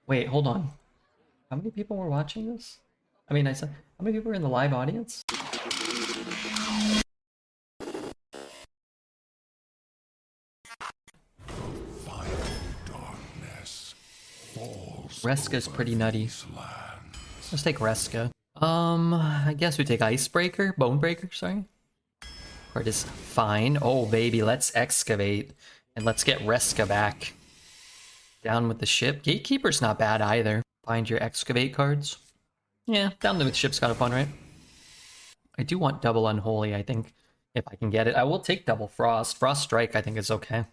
Wait, hold on. How many people were watching this? I mean, I said, how many people were in the live audience? Final darkness falls Reska's over pretty nutty. these lands. Let's take Reska. I guess we take Icebreaker, Bonebreaker, sorry. Card is fine. Oh, baby, let's excavate. And let's get Reska back. Down with the ship. Gatekeeper's not bad either. Find your excavate cards. Yeah, down with the ship's kind of fun, right? I do want double Unholy, I think, if I can get it. I will take double Frost. Frost Strike, I think, is okay.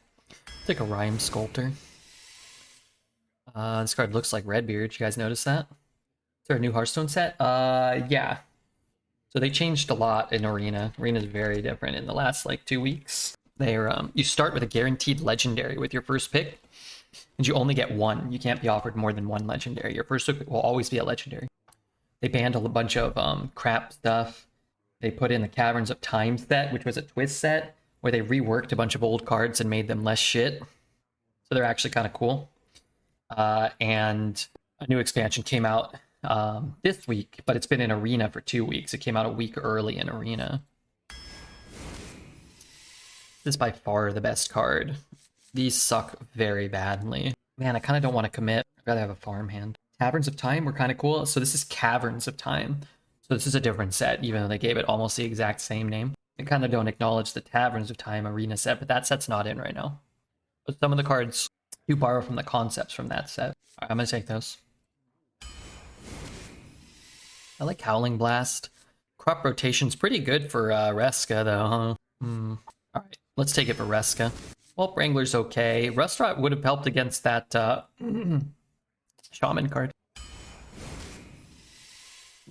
Take a Rhyme Sculptor. This card looks like Redbeard. You guys notice that? Is there a new Hearthstone set? Yeah. So they changed a lot in Arena. Arena's very different in the last, like, 2 weeks. They're, you start with a guaranteed legendary with your first pick, and you only get one. You can't be offered more than one legendary. Your first pick will always be a legendary. They banned a bunch of crap stuff. They put in the Caverns of Time set, which was a twist set, where they reworked a bunch of old cards and made them less shit. So they're actually kind of cool. And a new expansion came out this week, but it's been in Arena for 2 weeks. It came out a week early in Arena. This is by far the best card. These suck very badly. Man, I kind of don't want to commit. I'd rather have a farmhand. Caverns of Time were kind of cool. So this is Caverns of Time. So this is a different set, even though they gave it almost the exact same name. They kind of don't acknowledge the Taverns of Time Arena set, but that set's not in right now. But some of the cards do borrow from the concepts from that set. All right, I'm going to take those. I like Howling Blast. Crop Rotation's pretty good for Reska, though, huh? Alright, let's take it for Reska. Well, Wrangler's okay. Rustrot would have helped against that Shaman card.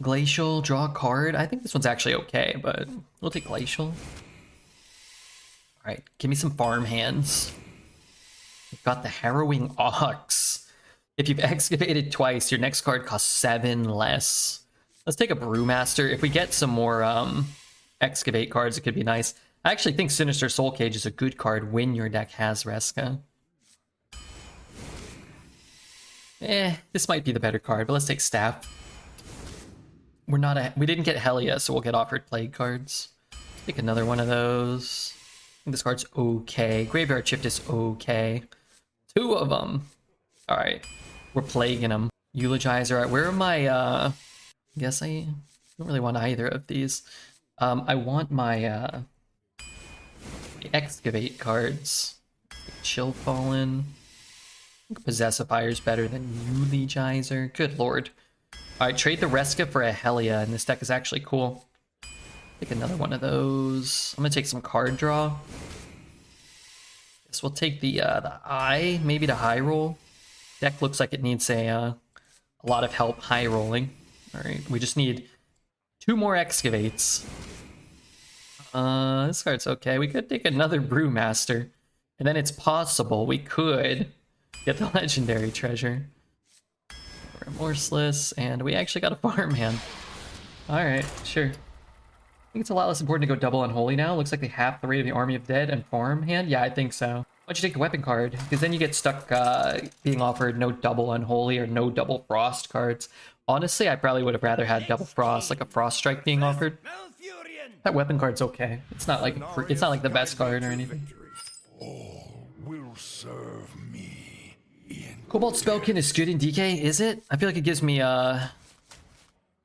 Glacial, draw a card. I think this one's actually okay, but we'll take Glacial. Alright, give me some farm hands. We've got the Harrowing Ox. If you've excavated twice, your next card costs 7 less. Let's take a Brewmaster. If we get some more excavate cards, it could be nice. I actually think Sinister Soul Cage is a good card when your deck has Reska. This might be the better card, but let's take Staff. We didn't get Helia, so we'll get offered Plague cards. Take another one of those. I think this card's okay. Graveyard Shift is okay. 2 of them. Alright. We're plaguing them. Eulogizer. Alright, where are my, I guess I don't really want either of these. I want my, Excavate cards. Chill Fallen. I think Possessifier is better than Eulogizer. Good lord. Alright, trade the Reska for a Helia, and this deck is actually cool. Take another one of those. I'm gonna take some card draw. Guess we'll take the Eye, maybe to high roll. Deck looks like it needs a lot of help high rolling. Alright, we just need 2 more Excavates. This card's okay. We could take another Brewmaster. And then it's possible we could get the Legendary Treasure. Remorseless, and we actually got a farmhand. Alright, sure. I think it's a lot less important to go double Unholy now. Looks like they half the rate of the Army of Dead and farmhand. Yeah, I think so. Why don't you take the weapon card? Because then you get stuck being offered no double Unholy or no double Frost cards. Honestly, I probably would have rather had double Frost, like a Frost Strike being offered. That weapon card's okay. It's not like the best card or anything. All will serve me in Cobalt Spellkin is good in DK, is it? I feel like it gives me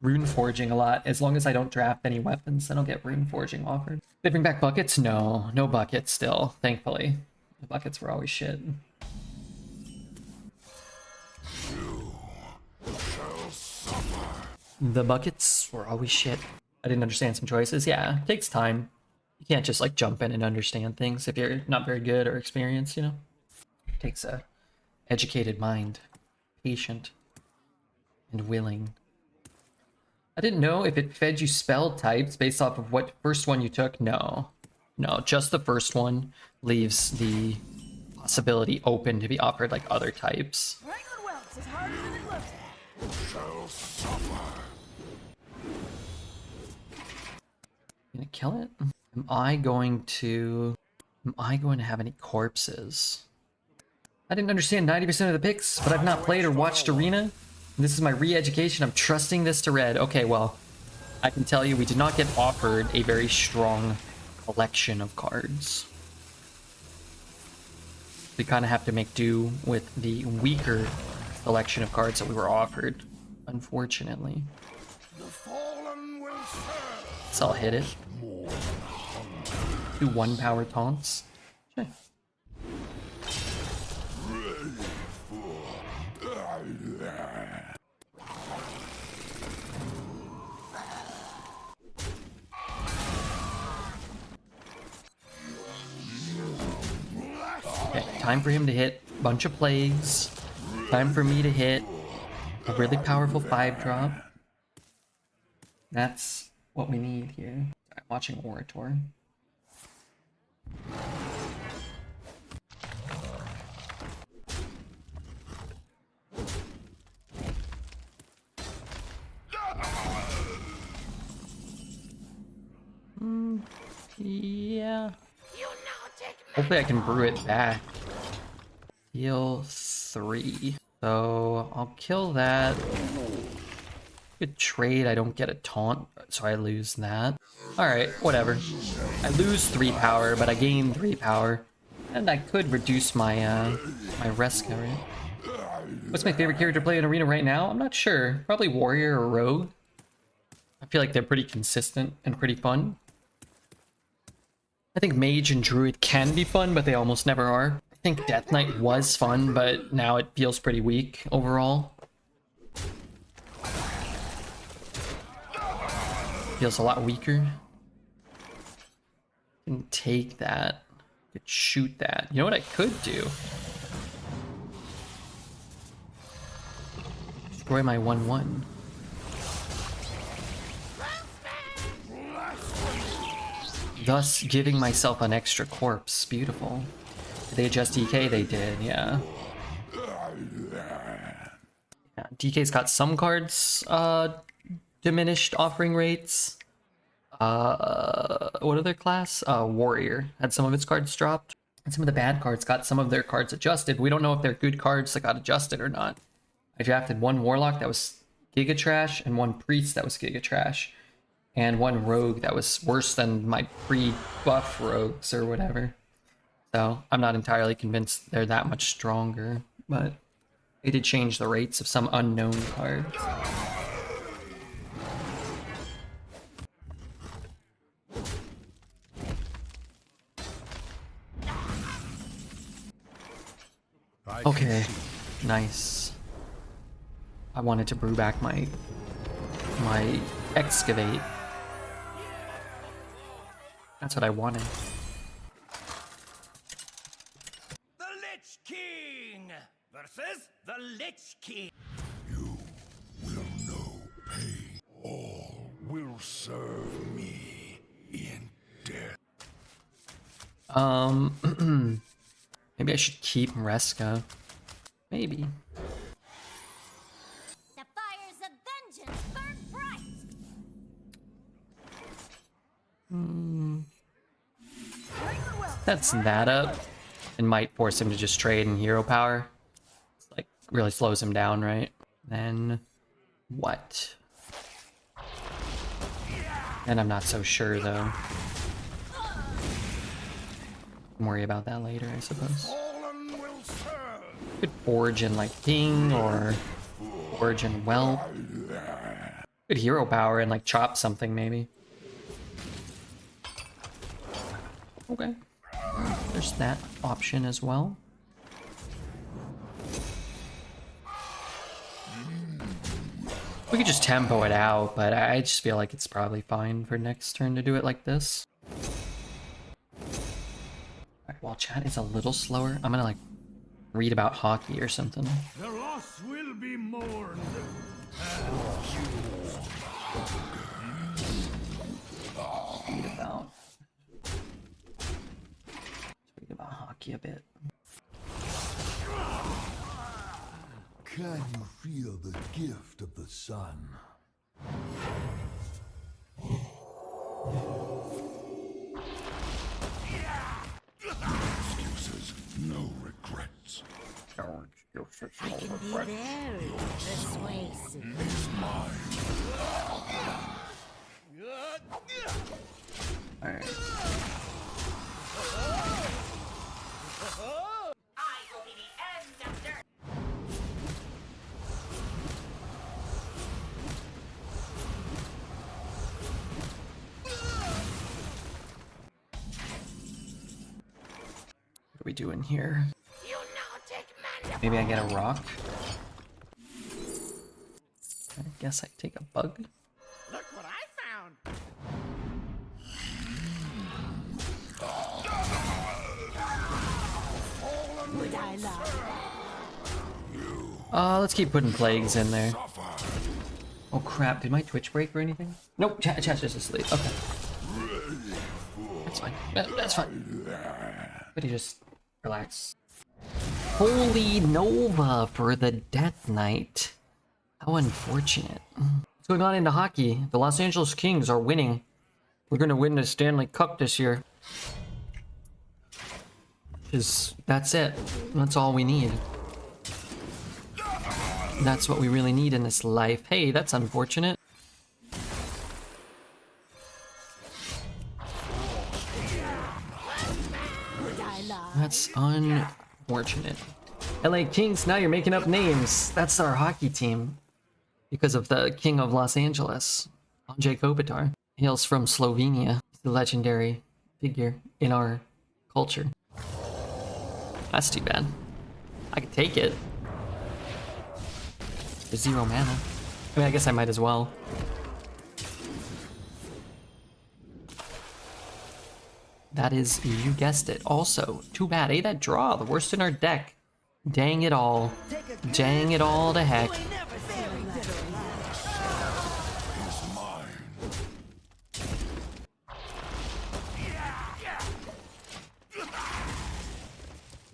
Rune Forging a lot. As long as I don't draft any weapons, then I'll get Rune Forging offered. They bring back buckets? No, no buckets still, thankfully. The buckets were always shit. you shall suffer. The buckets were always shit. I didn't understand some choices. Yeah, it takes time. You can't just like jump in and understand things if you're not very good or experienced, you know? It takes a educated mind, patient, and willing. I didn't know if it fed you spell types based off of what first one you took. No. No, just the first one leaves the possibility open to be offered like other types. It's harder than it looks. Shall suffer. Gonna kill it? Am I going to have any corpses? I didn't understand 90% of the picks, but I've not played or watched Arena. This is my re-education. I'm trusting this to red. Okay, well, I can tell you we did not get offered a very strong collection of cards. We kind of have to make do with the weaker selection of cards that we were offered, unfortunately. The fallen will serve. So I'll hit it. Do 1 power taunts. Sure. Okay, time for him to hit a bunch of plagues. Time for me to hit a really powerful 5-drop. That's what we need here. I'm watching Orator. Yeah. Hopefully I can brew it back. Heal 3. So I'll kill that. Good trade. I don't get a taunt, so I lose that. Alright, whatever. I lose 3 power, but I gain 3 power. And I could reduce my my Reska, right? What's my favorite character to play in Arena right now? I'm not sure. Probably Warrior or Rogue. I feel like they're pretty consistent and pretty fun. I think Mage and Druid can be fun, but they almost never are. I think Death Knight was fun, but now it feels pretty weak overall. Feels a lot weaker. Can take that. Could shoot that. You know what I could do? Destroy my 1/1. Thus giving myself an extra corpse. Beautiful. Did they adjust DK? They did, yeah. Yeah, DK's got some cards diminished offering rates. What other class? Warrior had some of its cards dropped. And some of the bad cards got some of their cards adjusted. We don't know if they're good cards that got adjusted or not. I drafted 1 Warlock that was Giga Trash and 1 Priest that was Giga Trash. And 1 Rogue that was worse than my pre-buff rogues or whatever. So I'm not entirely convinced they're that much stronger, but they did change the rates of some unknown cards. Okay, nice. I wanted to brew back my excavate. That's what I wanted. The Lich King versus the Lich King. You will know pain. All will serve me in death. Maybe I should keep Reska. Maybe. The fires of vengeance burn bright. That's that up. It might force him to just trade in hero power. It's like really slows him down, right? Then what? And I'm not so sure though. Worry about that later, I suppose. Fallen will serve. Could forge in like Ping or forge in Whelp. Good hero power and like chop something maybe. Okay. There's that option as well. We could just tempo it out, but I just feel like it's probably fine for next turn to do it like this. Alright, while chat is a little slower, I'm gonna like read about hockey or something. The loss will be mourned. Read about hockey a bit. Can you feel the gift of the sun? Excuses, no regrets. I can be very persuasive. Alright. I will be the end of dirt. What are we doing here? You now take man. Maybe I get a rock? I guess I take a bug? Look what I found. Would I lie? Let's keep putting plagues in there. Oh crap, did my Twitch break or anything? Nope, chat's just asleep. Okay. That's fine. That's fine. Everybody just relax. Holy Nova for the Death Knight. How unfortunate. What's going on into hockey? The Los Angeles Kings are winning. We're gonna win the Stanley Cup this year. That's it. That's all we need. That's what we really need in this life. Hey, that's unfortunate. Would I lie? That's unfortunate. LA Kings, now you're making up names. That's our hockey team. Because of the King of Los Angeles, Andrzej Kopitar. Hails from Slovenia. He's a legendary figure in our culture. That's too bad. I could take it. There's 0 mana. I mean, I guess I might as well. That is, you guessed it. Also, too bad. That draw, the worst in our deck. Dang it all. Dang it all to heck.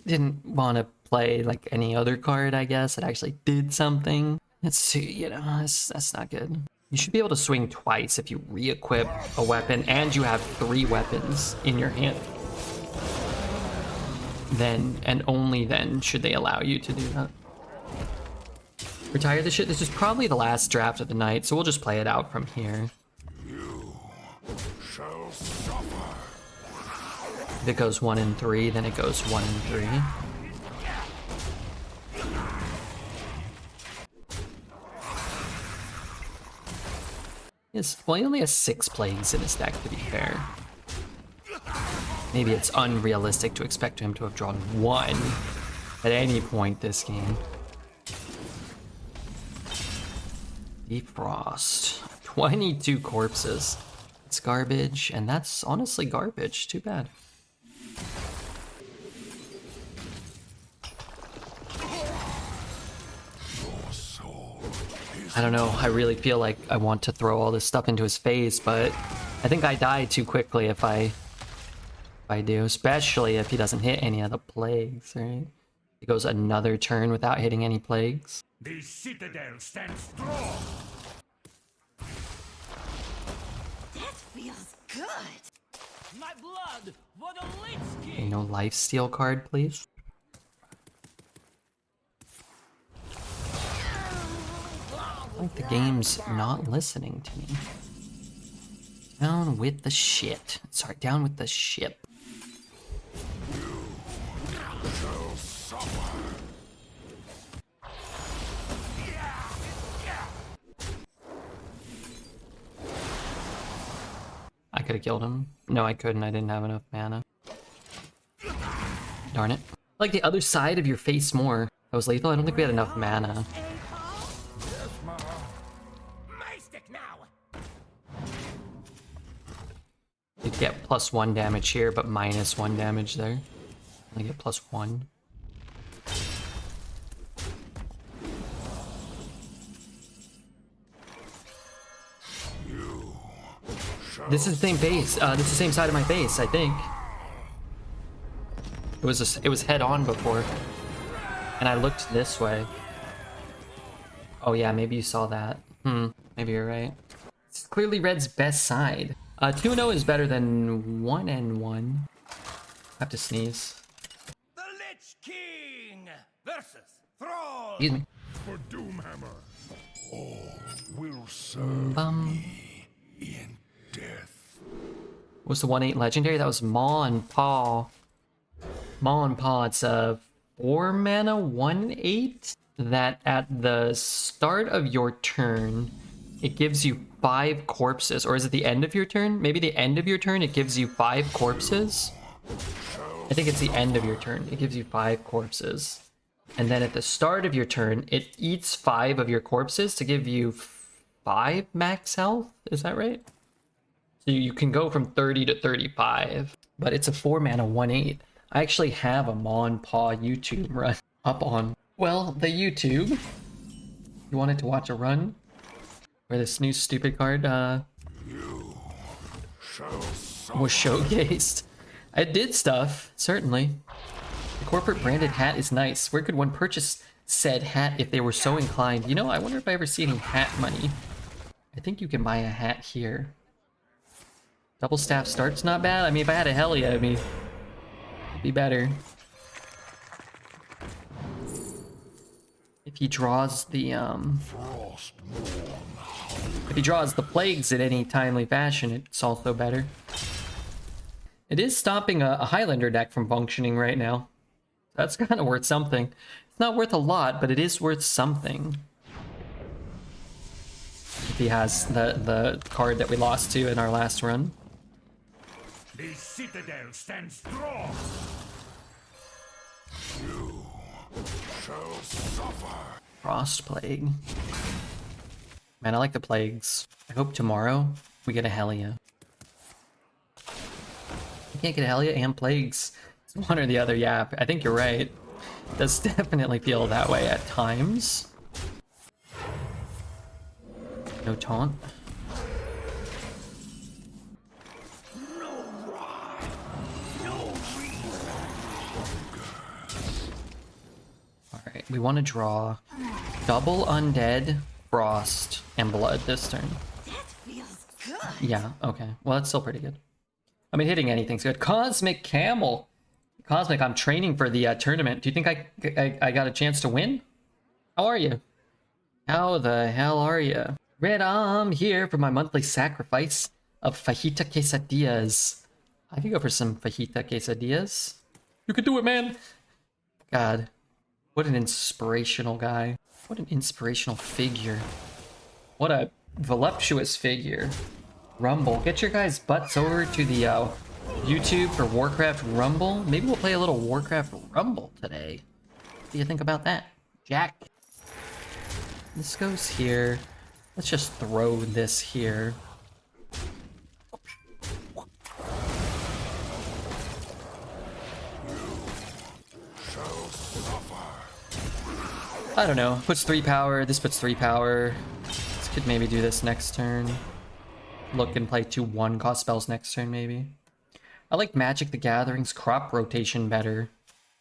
Didn't want to play like any other card, I guess. It actually did something. That's, you know, that's not good. You should be able to swing twice if you re-equip a weapon and you have 3 weapons in your hand. Then, and only then, should they allow you to do that. Retire the shit. This is probably the last draft of the night, so we'll just play it out from here. Shall suffer. If it goes 1 and 3, then it goes 1 and 3. Yes, well, he only has 6 plagues in his deck, to be fair. Maybe it's unrealistic to expect him to have drawn 1 at any point this game. Defrost. 22 corpses. It's garbage, and that's honestly garbage. Too bad. I don't know, I really feel like I want to throw all this stuff into his face, but I think I die too quickly if I do, especially if he doesn't hit any of the plagues, right? He goes another turn without hitting any plagues. The citadel stands strong. That feels good. My blood for the Lich Okay, King. no lifesteal card, please. I think the game's not listening to me. Down with the shit. Sorry, down with the ship. I could have killed him. No, I couldn't. I didn't have enough mana. Darn it. I like the other side of your face more. That was lethal. I don't think we had enough mana. Maestic now. You'd get +1 damage here, but -1 damage there. I get +1. This is the same face. This is the same side of my face, I think. It was head on before, and I looked this way. Oh yeah, maybe you saw that. Maybe you're right. It's clearly Red's best side. 2-0 is better than 1-1. I have to sneeze. The Lich King versus Excuse me. For Doomhammer. All will serve me in death. What's the 1/8 legendary? That was Maw and Paw. Maw and Paw, it's a 4 mana 1/8 that at the start of your turn, it gives you 5 corpses. Or is it the end of your turn? Maybe the end of your turn, it gives you 5 corpses. I think it's the end of your turn. It gives you 5 corpses. And then at the start of your turn, it eats 5 of your corpses to give you 5 max health. Is that right? So you can go from 30 to 35. But it's a 4 mana 1/8. I actually have a Maw and Paw YouTube run up on, well, the YouTube. You wanted to watch a run? Where this new stupid card was showcased. I did stuff, certainly. The corporate branded hat is nice. Where could one purchase said hat if they were so inclined? You know, I wonder if I ever see any hat money. I think you can buy a hat here. Double staff start's not bad. I mean, if I had a Helia, I mean, it'd be better. If he draws the, if he draws the plagues in any timely fashion, it's also better. It is stopping a Highlander deck from functioning right now. That's kind of worth something. It's not worth a lot, but it is worth something. If he has the card that we lost to in our last run. The citadel stands strong. You shall suffer. Frost Plague. Man, I like the plagues. I hope tomorrow we get a Helia. You can't get a Helia and plagues. It's one or the other, yeah. I think you're right. It does definitely feel that way at times. No taunt. Alright, we want to draw double undead, frost, and blood this turn. That feels good. Yeah, okay. Well, that's still pretty good. I mean, hitting anything's good. Cosmic Camel. Cosmic, I'm training for the tournament. Do you think I got a chance to win? How are you? How the hell are you? Red, I'm here for my monthly sacrifice of fajita quesadillas. I could go for some fajita quesadillas. You could do it, man. God, what an inspirational guy. What an inspirational figure. What a voluptuous figure. Rumble, get your guys' butts over to the YouTube for Warcraft Rumble. Maybe we'll play a little Warcraft Rumble today. What do you think about that, Jack? This goes here. Let's just throw this here. I don't know. Puts 3 power. This puts 3 power. This could maybe do this next turn. Look and play 2/1 cost spells next turn, maybe. I like Magic the Gathering's crop rotation better.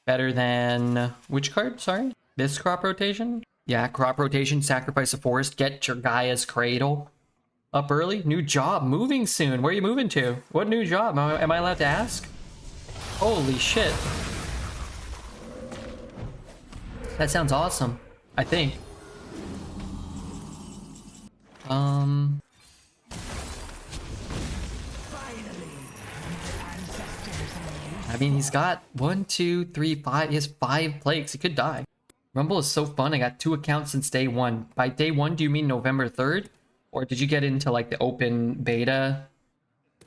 Better than... which card? Sorry? This crop rotation? Yeah, crop rotation, sacrifice a forest, get your Gaia's Cradle. Up early? New job, moving soon. Where are you moving to? What new job? Am I allowed to ask? Holy shit. That sounds awesome. I think. I mean, he's got 1, 2, 3, 5. He has 5 plagues. He could die. Rumble is so fun. I got 2 accounts since day 1. By day 1, do you mean November 3rd? Or did you get into like the open beta,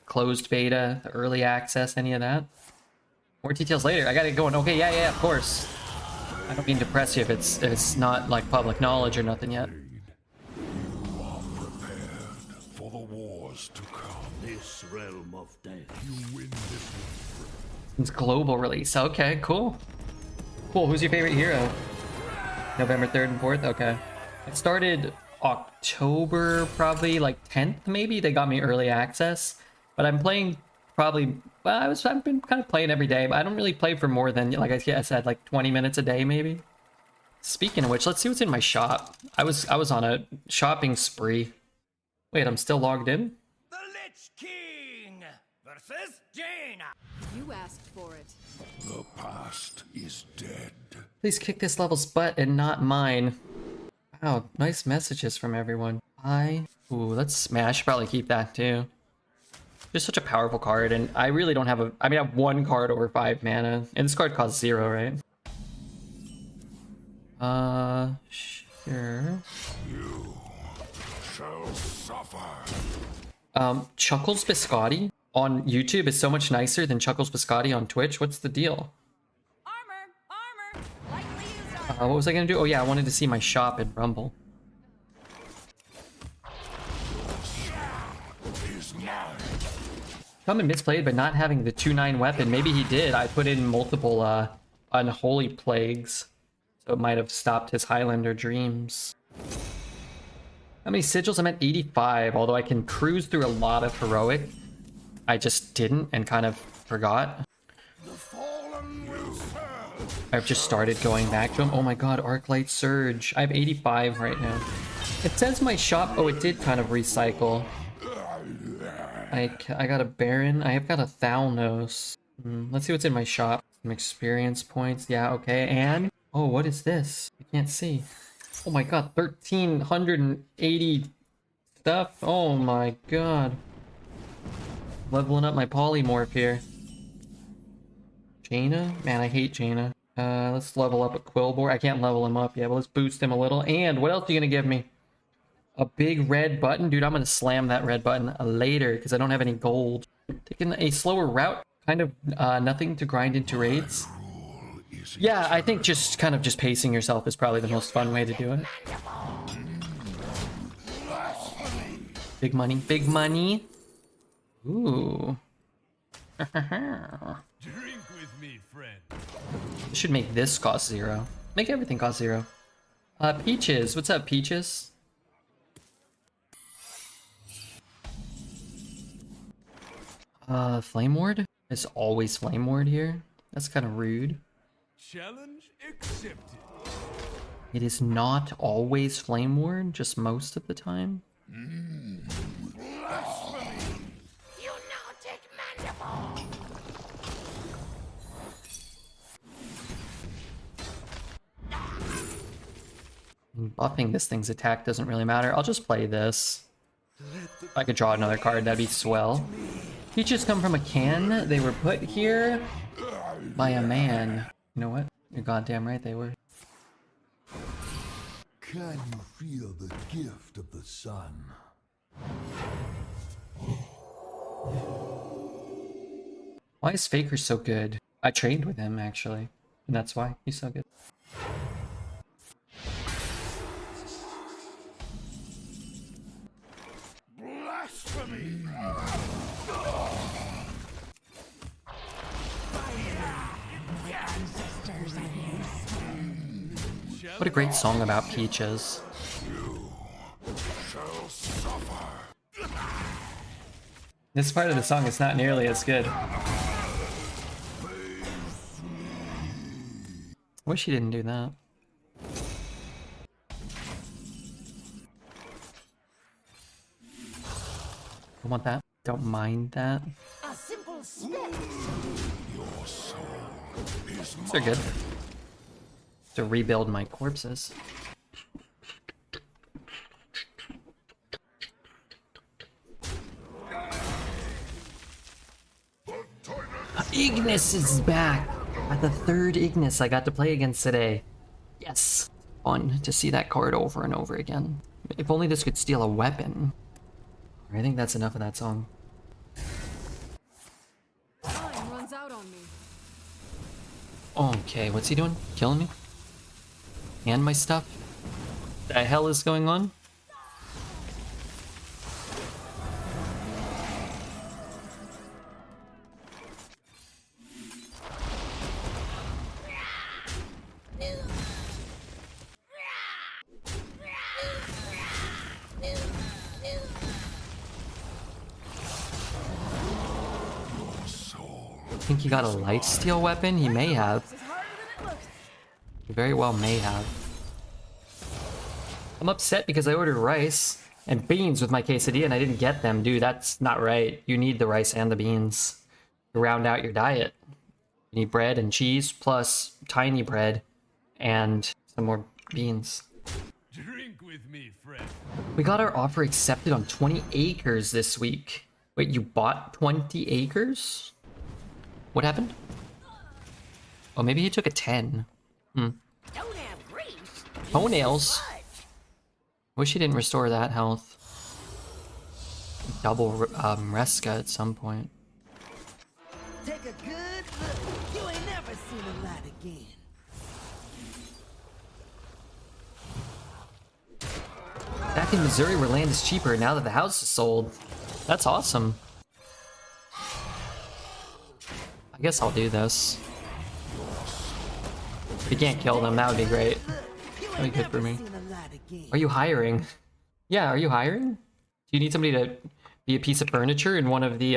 closed beta, the early access, any of that? More details later. I gotta get going. Okay, yeah, of course. I don't mean to press you if it's not like public knowledge or nothing yet. You are prepared for the wars to come. This realm of death. You win this one. It's global release. Okay, cool. Cool. Who's your favorite hero? November 3rd and 4th? Okay. It started October, probably like 10th maybe. They got me early access. But I'm playing probably... well, I've been kind of playing every day, but I don't really play for more than, like I said, like 20 minutes a day maybe. Speaking of which, let's see what's in my shop. I was on a shopping spree. Wait, I'm still logged in? The Lich King versus Jaina. You asked for it. The past is dead. Please kick this level's butt and not mine. Wow, nice messages from everyone. Ooh, let's smash. Probably keep that too. Just such a powerful card, and I really don't have I mean, I have one card over 5 mana, and this card costs 0, right? Sure. You shall suffer. Chuckles Biscotti on YouTube is so much nicer than Chuckles Biscotti on Twitch. What's the deal? Armor! Lightly used armor. What was I gonna do? Oh yeah, I wanted to see my shop in Rumble. Coming misplayed, but not having the 2-9 weapon. Maybe he did. I put in multiple unholy plagues, so it might have stopped his Highlander dreams. How many sigils? I'm at 85, although I can cruise through a lot of heroic. I just didn't and kind of forgot. I've just started going back to him. Oh my god, Arclight Surge. I have 85 right now. It says my shop. Oh, it did kind of recycle. I got a Baron. I have got a Thalnos. Let's see what's in my shop. Some experience points. Yeah, okay. And oh, what is this? I can't see. Oh my god, 1,380 stuff. Oh my god. Leveling up my polymorph here. Jaina? Man, I hate Jaina. Let's level up a Quillbore. I can't level him up yet, but let's boost him a little. And what else are you gonna give me? A big red button? Dude, I'm gonna slam that red button later because I don't have any gold. Taking a slower route. Kind of nothing to grind into raids. Yeah, I think just kind of just pacing yourself is probably the most fun way to do it. Big money, big money. Ooh. Drink with me, friend. Should make this cost 0. Make everything cost 0. Peaches. What's up, Peaches? Flame Ward? It's always Flame Ward here. That's kind of rude. Challenge accepted. It is not always Flame Ward, just most of the time. You nautic mandible! Buffing this thing's attack doesn't really matter. I'll just play this. If I could draw another card, that'd be swell. Peaches come from a can. They were put here by a man. You know what? You're goddamn right they were. Can you feel the gift of the sun? Why is Faker so good? I trained with him, actually. And that's why he's so good. Blasphemy! What a great song about peaches. This part of the song is not nearly as good. Wish he didn't do that. I want that. Don't mind that. A simple spit. These are good. To rebuild my corpses. Ignis is back! At the 3rd Ignis I got to play against today. Yes! Fun to see that card over and over again. If only this could steal a weapon. I think that's enough of that song. Time runs out on me. Okay, what's he doing? Killing me? And my stuff? The hell is going on? Think he got a lifesteal weapon? He may have. He very well may have. I'm upset because I ordered rice and beans with my quesadilla and I didn't get them. Dude, that's not right. You need the rice and the beans to round out your diet. You need bread and cheese plus tiny bread and some more beans. Drink with me, friend. We got our offer accepted on 20 acres this week. Wait, you bought 20 acres? What happened? Oh, maybe he took a 10. Don't have grease. Toenails. Wish he didn't restore that health. Double Reska at some point. Take a good look. You ain't never seen a light again. Back in Missouri where land is cheaper now that the house is sold. That's awesome. I guess I'll do this. If you can't kill them, that would be great. That'd be good for me. Are you hiring? Yeah, are you hiring? Do you need somebody to be a piece of furniture in one of the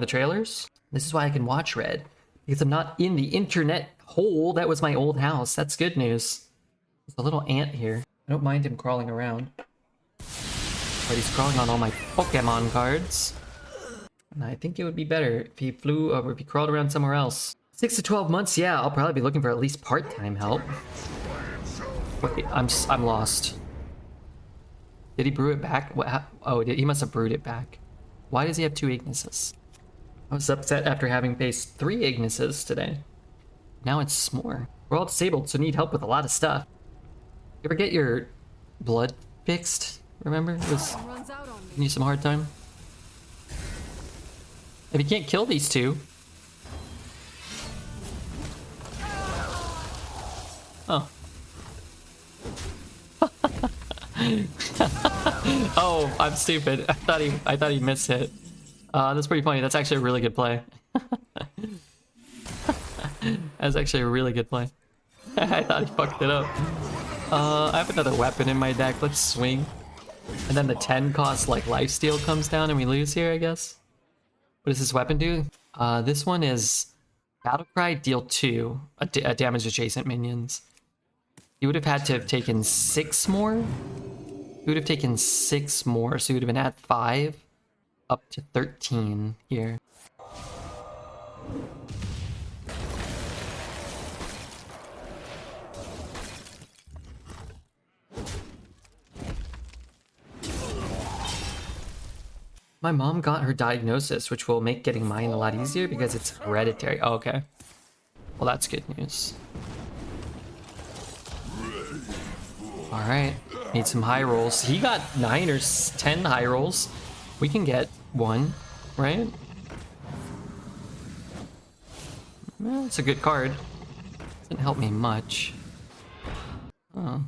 trailers? This is why I can watch Red. Because I'm not in the internet hole. That was my old house. That's good news. There's a little ant here. I don't mind him crawling around. But he's crawling on all my Pokemon cards. And I think it would be better if he flew or if he crawled around somewhere else. 6 to 12 months, yeah, I'll probably be looking for at least part-time help. Wait, I'm lost. Did he brew it back? What? Oh, he must have brewed it back. Why does he have 2 Ignises? I was upset after having faced 3 Ignises today. Now it's more. We're all disabled, so need help with a lot of stuff. You ever get your blood fixed? Remember? It was giving you some hard time. If you can't kill these 2. Oh. Oh, I'm stupid. I thought he missed it. That's pretty funny. That's actually a really good play. That's actually a really good play. I thought he fucked it up. I have another weapon in my deck. Let's swing. And then the 10 cost like lifesteal comes down and we lose here, I guess. What does this weapon do? This one is Battlecry, deal 2 damage adjacent minions. He would have had to have taken 6 more. He would have taken 6 more, so he would have been at 5 up to 13 here. My mom got her diagnosis, which will make getting mine a lot easier because it's hereditary. Oh, okay. Well, that's good news. Alright. Need some high rolls. He got 9 or 10 high rolls. We can get 1, right? Well, it's a good card. Doesn't help me much. Oh.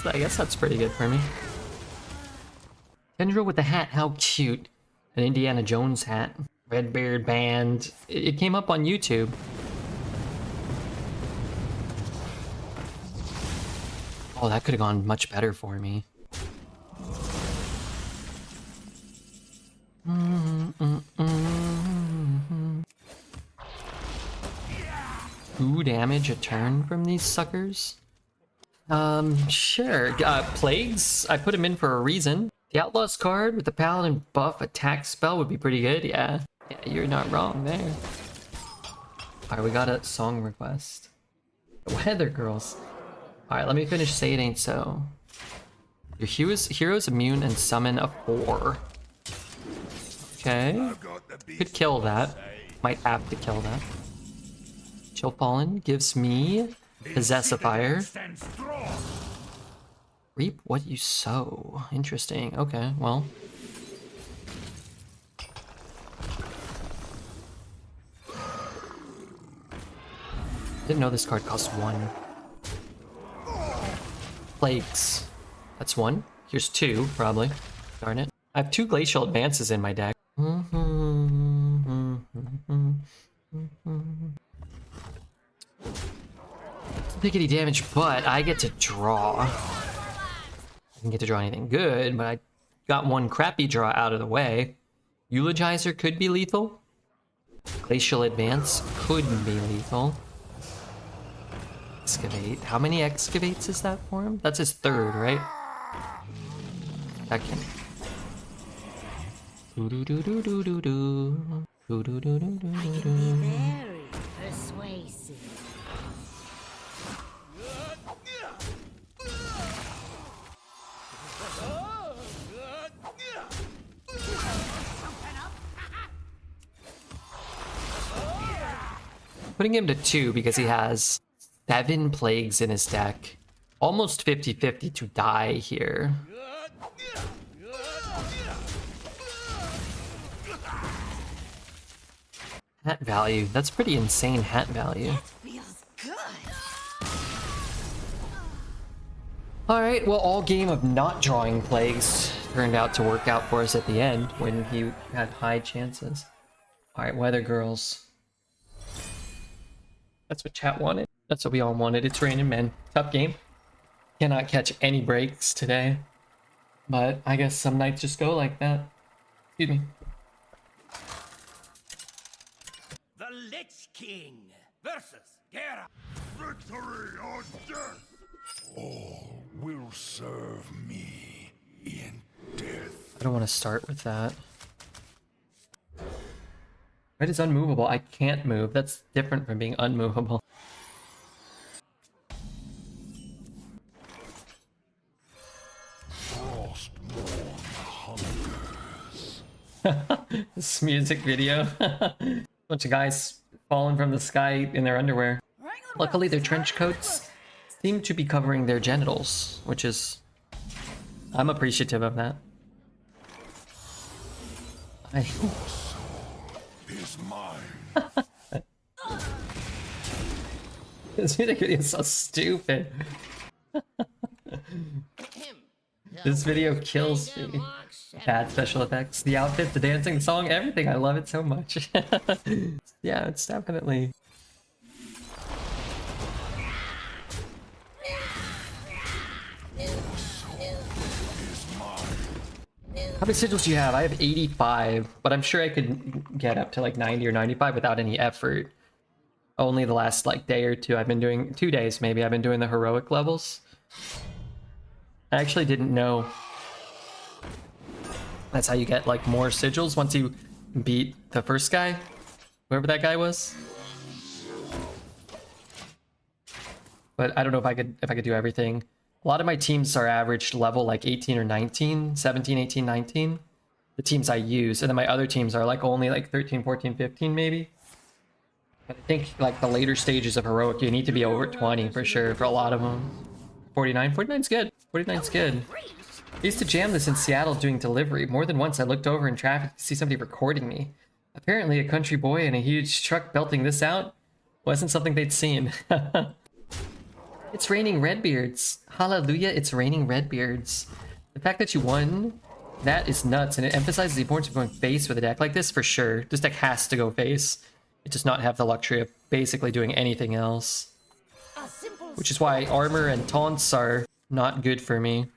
I guess that's pretty good for me. Tendril with the hat, how cute. An Indiana Jones hat. Redbeard band. It came up on YouTube. Oh, that could have gone much better for me. Ooh, damage a turn from these suckers? Sure. Plagues, I put him in for a reason. The Outlaw's card with the Paladin buff attack spell would be pretty good, yeah. Yeah, you're not wrong there. Alright, we got a song request. Weather Girls. Alright, let me finish Say It Ain't So. Your hero's immune and summon a 4. Okay. Could kill that. Might have to kill that. Chill Fallen gives me Possessifier. Reap what you sow. Interesting. Okay, well. Didn't know this card cost 1. Plagues. That's 1. Here's 2, probably. Darn it. I have 2 Glacial Advances in my deck. Take any damage, but I get to draw. I didn't get to draw anything good, but I got 1 crappy draw out of the way. Eulogizer could be lethal. Glacial Advance could be lethal. Excavate. How many excavates is that for him? That's his 3rd, right? Second. Do-do-do-do-do-do-do. I can be Do-do-do-do-do-do. very persuasive. Putting him to 2 because he has 7 plagues in his deck. Almost 50-50 to die here. Hat value. That's pretty insane hat value. Feels good. Alright, well, all game of not drawing plagues turned out to work out for us at the end when he had high chances. Alright, Weather Girls. That's what chat wanted. That's what we all wanted. It's raining men. Tough game. Cannot catch any breaks today. But I guess some nights just go like that. Excuse me. The Lich King versus Gera. Victory or death! All will serve me in death. I don't want to start with that. Red is unmovable. I can't move. That's different from being unmovable. Frostborn hungers. This music video. Bunch of guys falling from the sky in their underwear. Luckily, their trench coats seem to be covering their genitals, which is... I'm appreciative of that. Is mine. This music video is so stupid. This video kills me. Bad special effects, the outfit, the dancing, the song, everything. I love it so much. Yeah, it's definitely... How many sigils do you have? I have 85, but I'm sure I could get up to like 90 or 95 without any effort. Only the last like day or two I've been doing, 2 days maybe, I've been doing the heroic levels. I actually didn't know that's how you get like more sigils once you beat the first guy, whoever that guy was. But I don't know if I could do everything. A lot of my teams are averaged level like 18 or 19, 17, 18, 19. The teams I use. And then my other teams are like only like 13, 14, 15 maybe. But I think like the later stages of heroic, you need to be over 20 for sure for a lot of them. 49, 49's good. 49's good. I used to jam this in Seattle doing delivery. More than once I looked over in traffic to see somebody recording me. Apparently a country boy in a huge truck belting this out wasn't something they'd seen. It's raining Redbeards. Hallelujah, it's raining Redbeards. The fact that you won, that is nuts, and it emphasizes the importance of going face with a deck like this for sure. This deck has to go face. It does not have the luxury of basically doing anything else. Which is why armor and taunts are not good for me.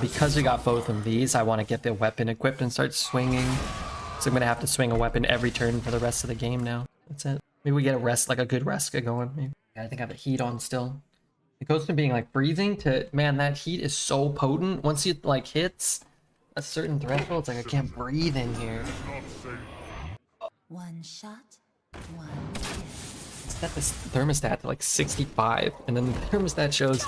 Because we got both of these, I want to get the weapon equipped and start swinging. So I'm going to have to swing a weapon every turn for the rest of the game now. That's it. Maybe we get a rest, like a good Reska going. Maybe. Yeah, I think I have the heat on still. It goes from being like breathing to, man, that heat is so potent. Once it like hits a certain threshold, it's like I can't breathe in here. One shot, one kill. Set this thermostat to like 65, and then the thermostat shows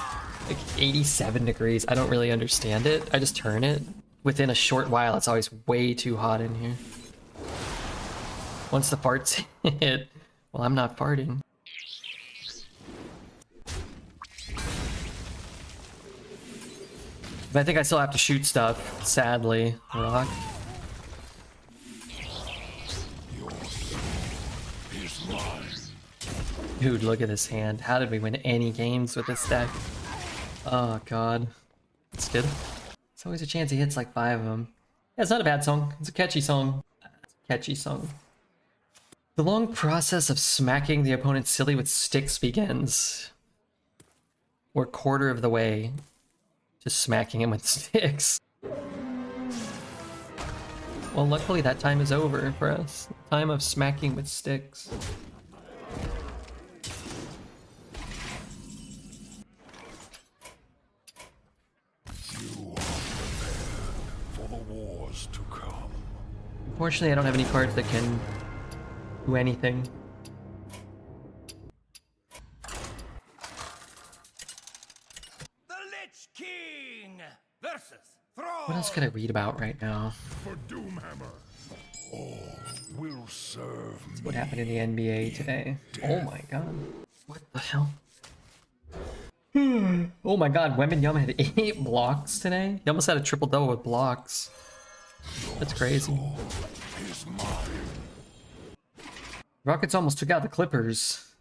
like 87 degrees. I don't really understand it. I just turn it. Within a short while, it's always way too hot in here. Once the farts hit, well, I'm not farting. But I think I still have to shoot stuff, sadly. Rock. Dude, look at this hand. How did we win any games with this deck? Oh, God. It's good. It's always a chance he hits like 5 of them. Yeah, it's not a bad song. It's a catchy song. It's a catchy song. The long process of smacking the opponent silly with sticks begins. We're a quarter of the way to smacking him with sticks. Well, luckily that time is over for us. Time of smacking with sticks. wars to come. Unfortunately, I don't have any cards that can do anything. The Lich King versus Thrall. What else could I read about right now? For Doomhammer, all will serve What me. happened in the NBA today? Oh my god. What the hell? Oh my god, Wembanyama had 8 blocks today? He almost had a triple-double with blocks. That's crazy. Is mine. Rockets almost took out the Clippers.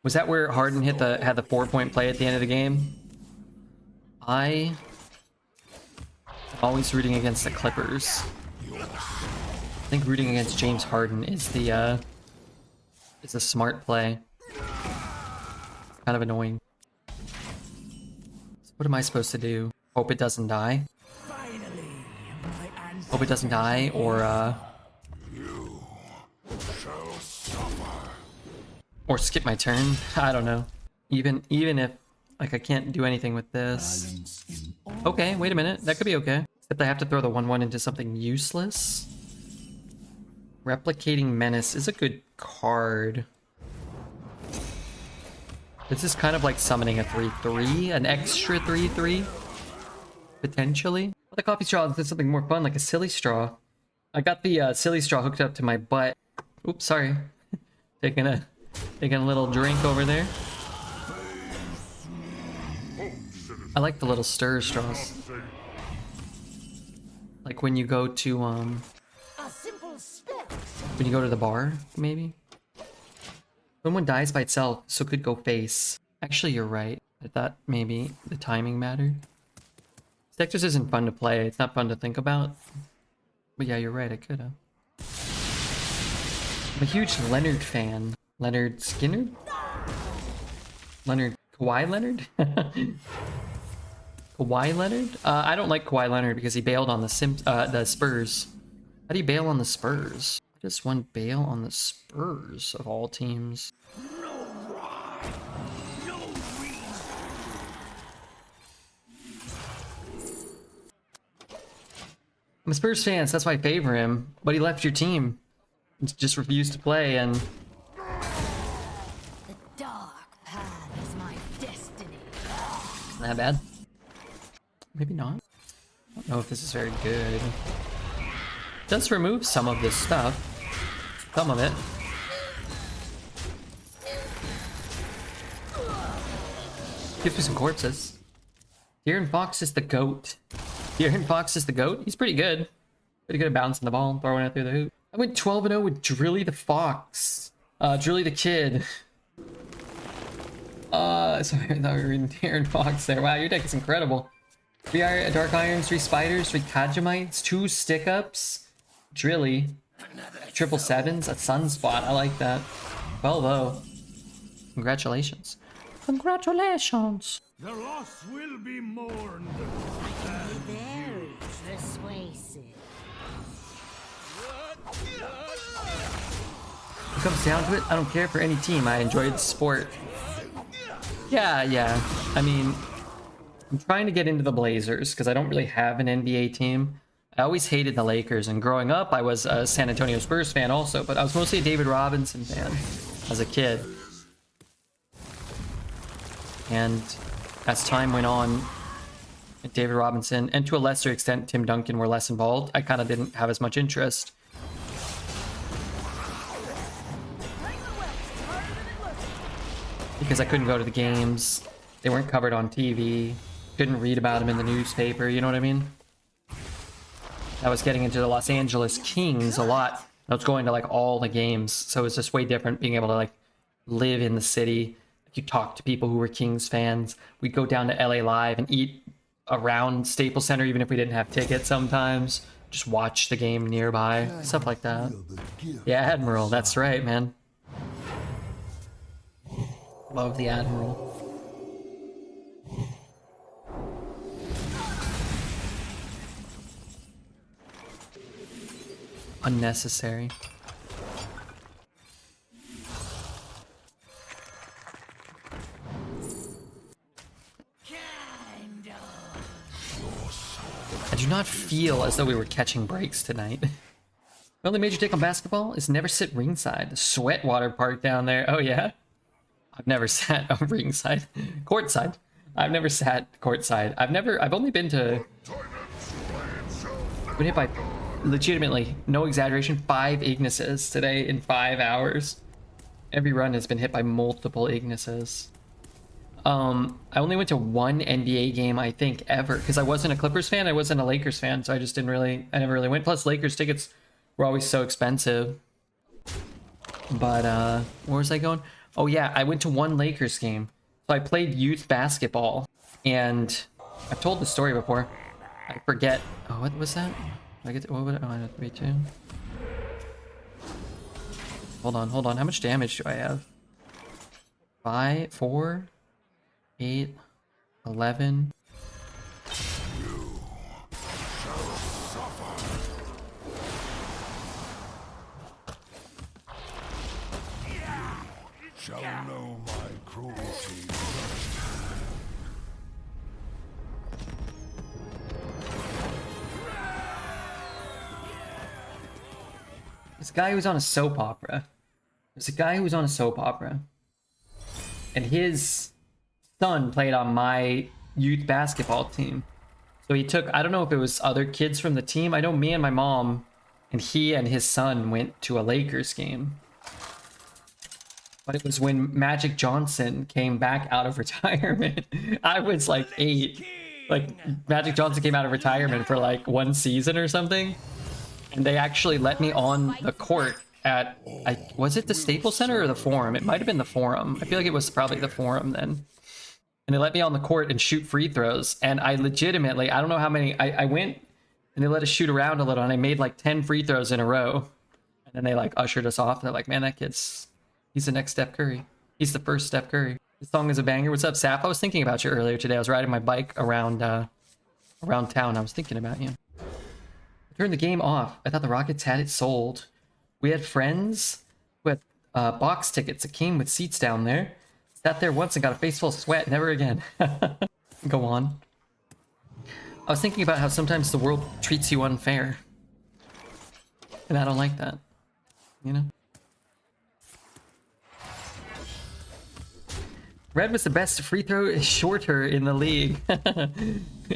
Was that where Harden had the 4-point play at the end of the game? I'm always rooting against the Clippers. I think rooting against James Harden is a smart play. Kind of annoying. So what am I supposed to do? Hope it doesn't die? Hope it doesn't die, or skip my turn? I don't know. Even if like I can't do anything with this. Okay, wait a minute. That could be okay. Except I have to throw the 1/1 into something useless. Replicating Menace is a good card. This is kind of like summoning a 3/3, an extra 3/3, potentially. Well, the coffee straw did something more fun, like a silly straw. I got the silly straw hooked up to my butt. Oops, sorry. Taking a little drink over there. I like the little stir straws. Like when you go to A simple spell. when you go to the bar, maybe. When one dies by itself, so could go face. Actually, you're right. I thought maybe the timing mattered. This deck just isn't fun to play. It's not fun to think about. But yeah, you're right. I could have. I'm a huge Leonard fan. Leonard Skinner? Leonard Kawhi Leonard? Kawhi Leonard? I don't like Kawhi Leonard because he bailed on the Spurs. How do you bail on the Spurs? How does one bail on the Spurs of all teams? I'm a Spurs fan, so that's why I favor him. But he left your team. He just refused to play, and The dark path is my destiny. isn't that bad? Maybe not. I don't know if this is very good. It does remove some of this stuff. Some of it. Gives me some corpses. De'Aaron Fox is the GOAT. De'Aaron Fox is the GOAT? He's pretty good. Pretty good at bouncing the ball and throwing it through the hoop. I went 12-0 with Drilly the Fox. Drilly the Kid. Sorry, I thought we were reading De'Aaron Fox there. Wow, your deck is incredible. 3 Dark Irons, 3 Spiders, 3 Kajamites, 2 Stick-Ups, Drilly, 777s, a Sunspot. I like that. 12-0. Congratulations. Congratulations. The loss will be mourned. Very persuasive. When it comes down to it, I don't care for any team. I enjoy the sport. Yeah. I mean, I'm trying to get into the Blazers because I don't really have an NBA team. I always hated the Lakers, and growing up, I was a San Antonio Spurs fan also, but I was mostly a David Robinson fan as a kid. And as time went on, David Robinson, and to a lesser extent Tim Duncan, were less involved, I kind of didn't have as much interest. Because I couldn't go to the games, they weren't covered on TV, couldn't read about them in the newspaper, you know what I mean? I was getting into the Los Angeles Kings a lot. I was going to like all the games, so it's just way different being able to like live in the city. You talk to people who were Kings fans. We'd go down to LA Live and eat around Staples Center, even if we didn't have tickets sometimes. Just watch the game nearby, stuff like that. Yeah, Admiral, that's right, man. Love the Admiral. Unnecessary. I do not feel as though we were catching breaks tonight. My only major take on basketball is never sit ringside. The sweat water park down there. Oh yeah? I've never sat on ringside. Courtside. I've never sat courtside. I've only been hit by, legitimately, no exaggeration, 5 Ignises today in 5 hours. Every run has been hit by multiple Ignises. I only went to 1 NBA game, I think, ever, because I wasn't a Clippers fan, I wasn't a Lakers fan, so I never really went. Plus, Lakers tickets were always so expensive. But, where was I going? Oh yeah, I went to 1 Lakers game. So I played youth basketball, and I've told the story before. I forget. Oh, what was that? What would it? Oh, I had 3-2. Hold on. How much damage do I have? 5, 4, 8, 11. Shall know my cruelty. This guy who was on a soap opera. There's a guy who was on a soap opera. And his son played on my youth basketball team. So he took, I don't know if it was other kids from the team. I know me and my mom and he and his son went to a Lakers game. But it was when Magic Johnson came back out of retirement. I was like 8. Like, Magic Johnson came out of retirement for like 1 season or something. And they actually let me on the court at, was it the Staples Center or the Forum? It might have been the Forum. I feel like it was probably the Forum then. And they let me on the court and shoot free throws. And I legitimately, I don't know how many, I went and they let us shoot around a little and I made like 10 free throws in a row. And then they like ushered us off. And they're like, man, that kid's, he's the next Steph Curry. He's the first Steph Curry. This song is a banger. What's up, Saf? I was thinking about you earlier today. I was riding my bike around town. I was thinking about you. I turned the game off. I thought the Rockets had it sold. We had friends who had box tickets that came with seats down there. Sat there once and got a face full of sweat. Never again. Go on. I was thinking about how sometimes the world treats you unfair. And I don't like that. You know? Red was the best free throw shorter in the league.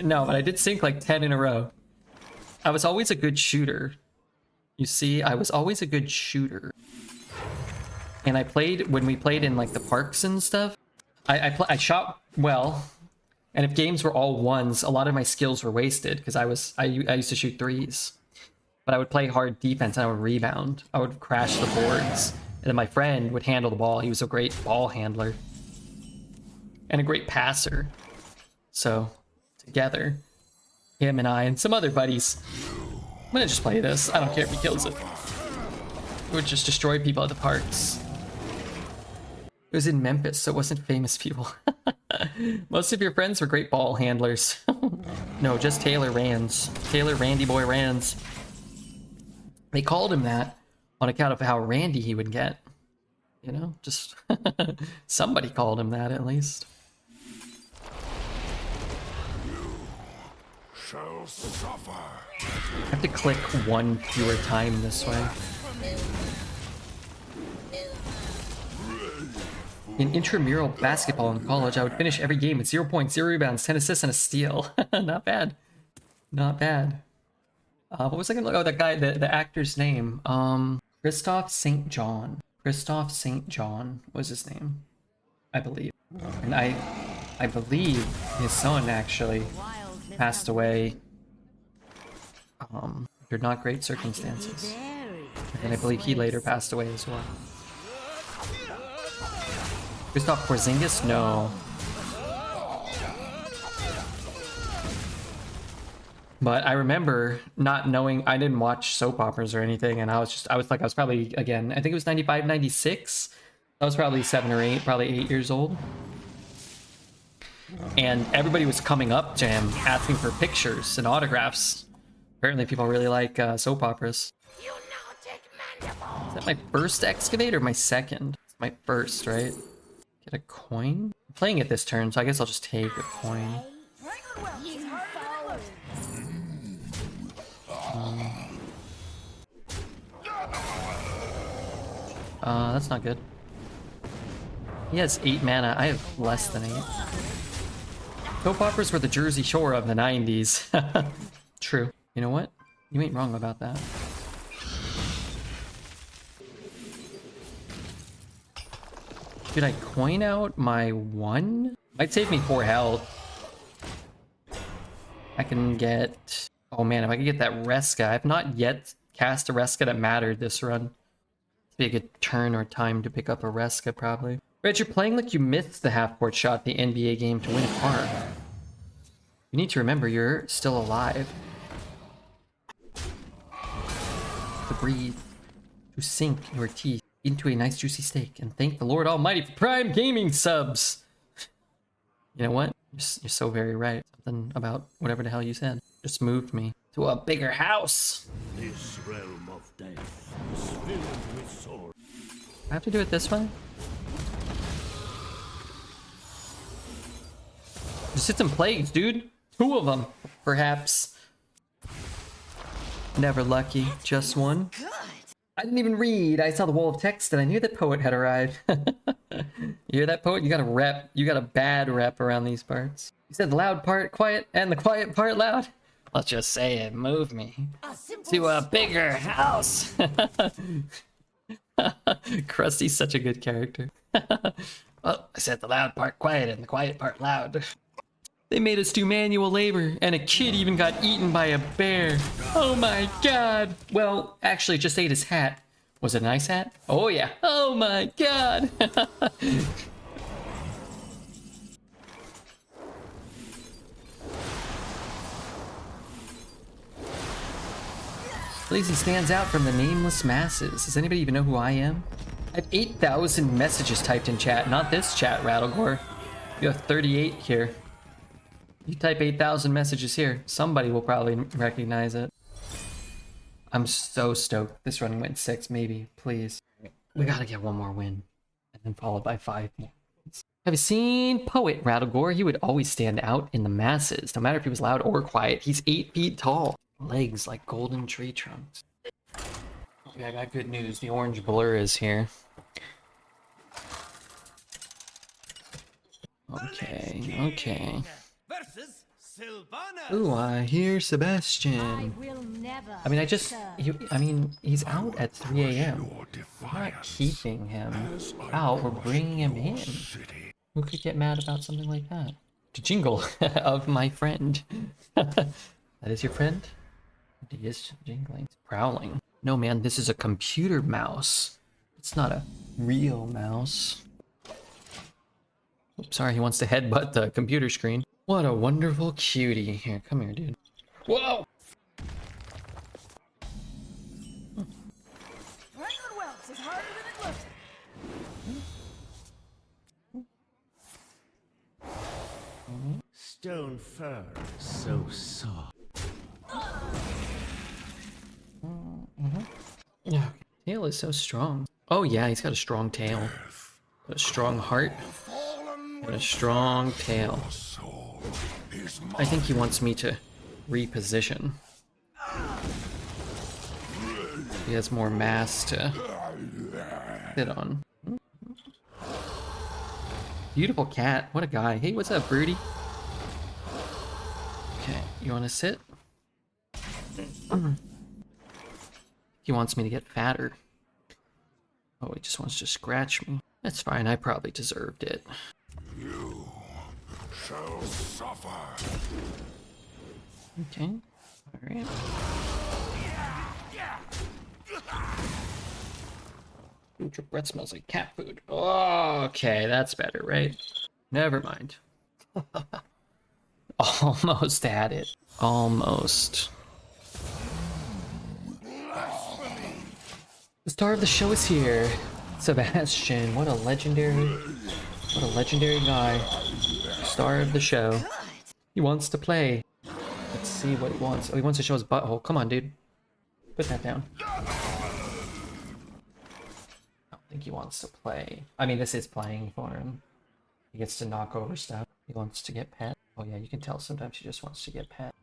No, but I did sink like 10 in a row. I was always a good shooter. You see, I was always a good shooter. And I played, when we played in like the parks and stuff, I shot well. And if games were all ones, a lot of my skills were wasted because I used to shoot threes. But I would play hard defense and I would rebound. I would crash the boards. And then my friend would handle the ball. He was a great ball handler. And a great passer. So, together, him and I and some other buddies. I'm gonna just play this. I don't care if he kills it. It would just destroy people at the parks. It was in Memphis, so it wasn't famous people. Most of your friends were great ball handlers. No, just Taylor Rands. Taylor Randy Boy Rands. They called him that on account of how randy he would get. You know, just somebody called him that at least. Shall suffer. I have to click 1 fewer time this way. In intramural basketball in college, I would finish every game with 0 points, 0 rebounds, 10 assists, and a steal. Not bad. Not bad. What was I gonna look? Oh, that guy, the actor's name. Christophe St. John. Christophe St. John was his name, I believe. And I believe his son actually passed away under not great circumstances. And I believe he later passed away as well. Christoph Porzingis? No. But I remember not knowing, I didn't watch soap operas or anything, and I was probably, again, I think it was 95, 96. I was probably 7 or 8, probably 8 years old. And everybody was coming up to him asking for pictures and autographs. Apparently people really like soap operas. Is that my first excavate or my second? It's my first, right? Get a coin? I'm playing it this turn, so I guess I'll just take a coin. That's not good. He has 8 mana. I have less than 8. Soap operas were the Jersey Shore of the 90s. True. You know what? You ain't wrong about that. Should I coin out my 1? Might save me 4 health. I can get... Oh man, if I could get that Reska. I have not yet cast a Reska that mattered this run. It'd be a good turn or time to pick up a Reska, probably. Red, you're playing like you missed the half-court shot the NBA game to win a car. You need to remember you're still alive. To breathe. To sink your teeth into a nice juicy steak and thank the Lord Almighty for Prime Gaming subs. You know what? You're so very right. Something about whatever the hell you said just moved me to a bigger house. This realm of death is filled with sword. I have to do it this way? Just hit some plagues, dude. 2 of them, perhaps. Never lucky, just one. I didn't even read. I saw the wall of text and I knew that poet had arrived. You hear that, poet? You got a rep. You got a bad rep around these parts. You said the loud part quiet and the quiet part loud. Let's just say it moved me to a bigger house. Krusty's such a good character. Well, I said the loud part quiet and the quiet part loud. They made us do manual labor, and a kid even got eaten by a bear. Oh my god. Well, actually, it just ate his hat. Was it a nice hat? Oh yeah. Oh my god. Lazy stands out from the nameless masses. Does anybody even know who I am? I have 8,000 messages typed in chat. Not this chat, Rattlegore. You have 38 here. You type 8,000 messages here, somebody will probably recognize it. I'm so stoked. This run went 6, maybe. Please. We gotta get 1 more win. And then followed by 5 more. Have you seen Poet Rattlegore? He would always stand out in the masses, no matter if he was loud or quiet. He's 8 feet tall. Legs like golden tree trunks. Okay, I got good news. The orange blur is here. Okay. Versus Sylvanas. Ooh, I hear I Sebastian. will never. I mean, serve. he's out at 3 a.m. We're not keeping him out, we're bringing him in. Who could get mad about something like that? To jingle of my friend. That is your friend? He is jingling. It's prowling. No, man, this is a computer mouse. It's not a real mouse. Oops, sorry, he wants to headbutt the computer screen. What a wonderful cutie. Here, come here, dude. Whoa! Wrangling whelps is harder than it looks. Stone fur is so soft. Yeah. Tail is so strong. Oh yeah, he's got a strong tail. A strong heart. And a strong tail. I think he wants me to reposition. He has more mass to sit on. Beautiful cat. What a guy. Hey, what's up, Broody? Okay, you want to sit? He wants me to get fatter. Oh, he just wants to scratch me. That's fine, I probably deserved it. You shall suffer. Okay, alright. Ooh, your breath smells like cat food. Oh, okay, that's better, right? Never mind. Almost had it. Almost. The star of the show is here. Sebastian, what a legendary guy. Star of the show. He wants to play. Let's see what he wants. Oh, he wants to show his butthole. Come on, dude. Put that down. I don't think he wants to play. I mean, this is playing for him. He gets to knock over stuff. He wants to get pet. Oh yeah, you can tell sometimes he just wants to get pet.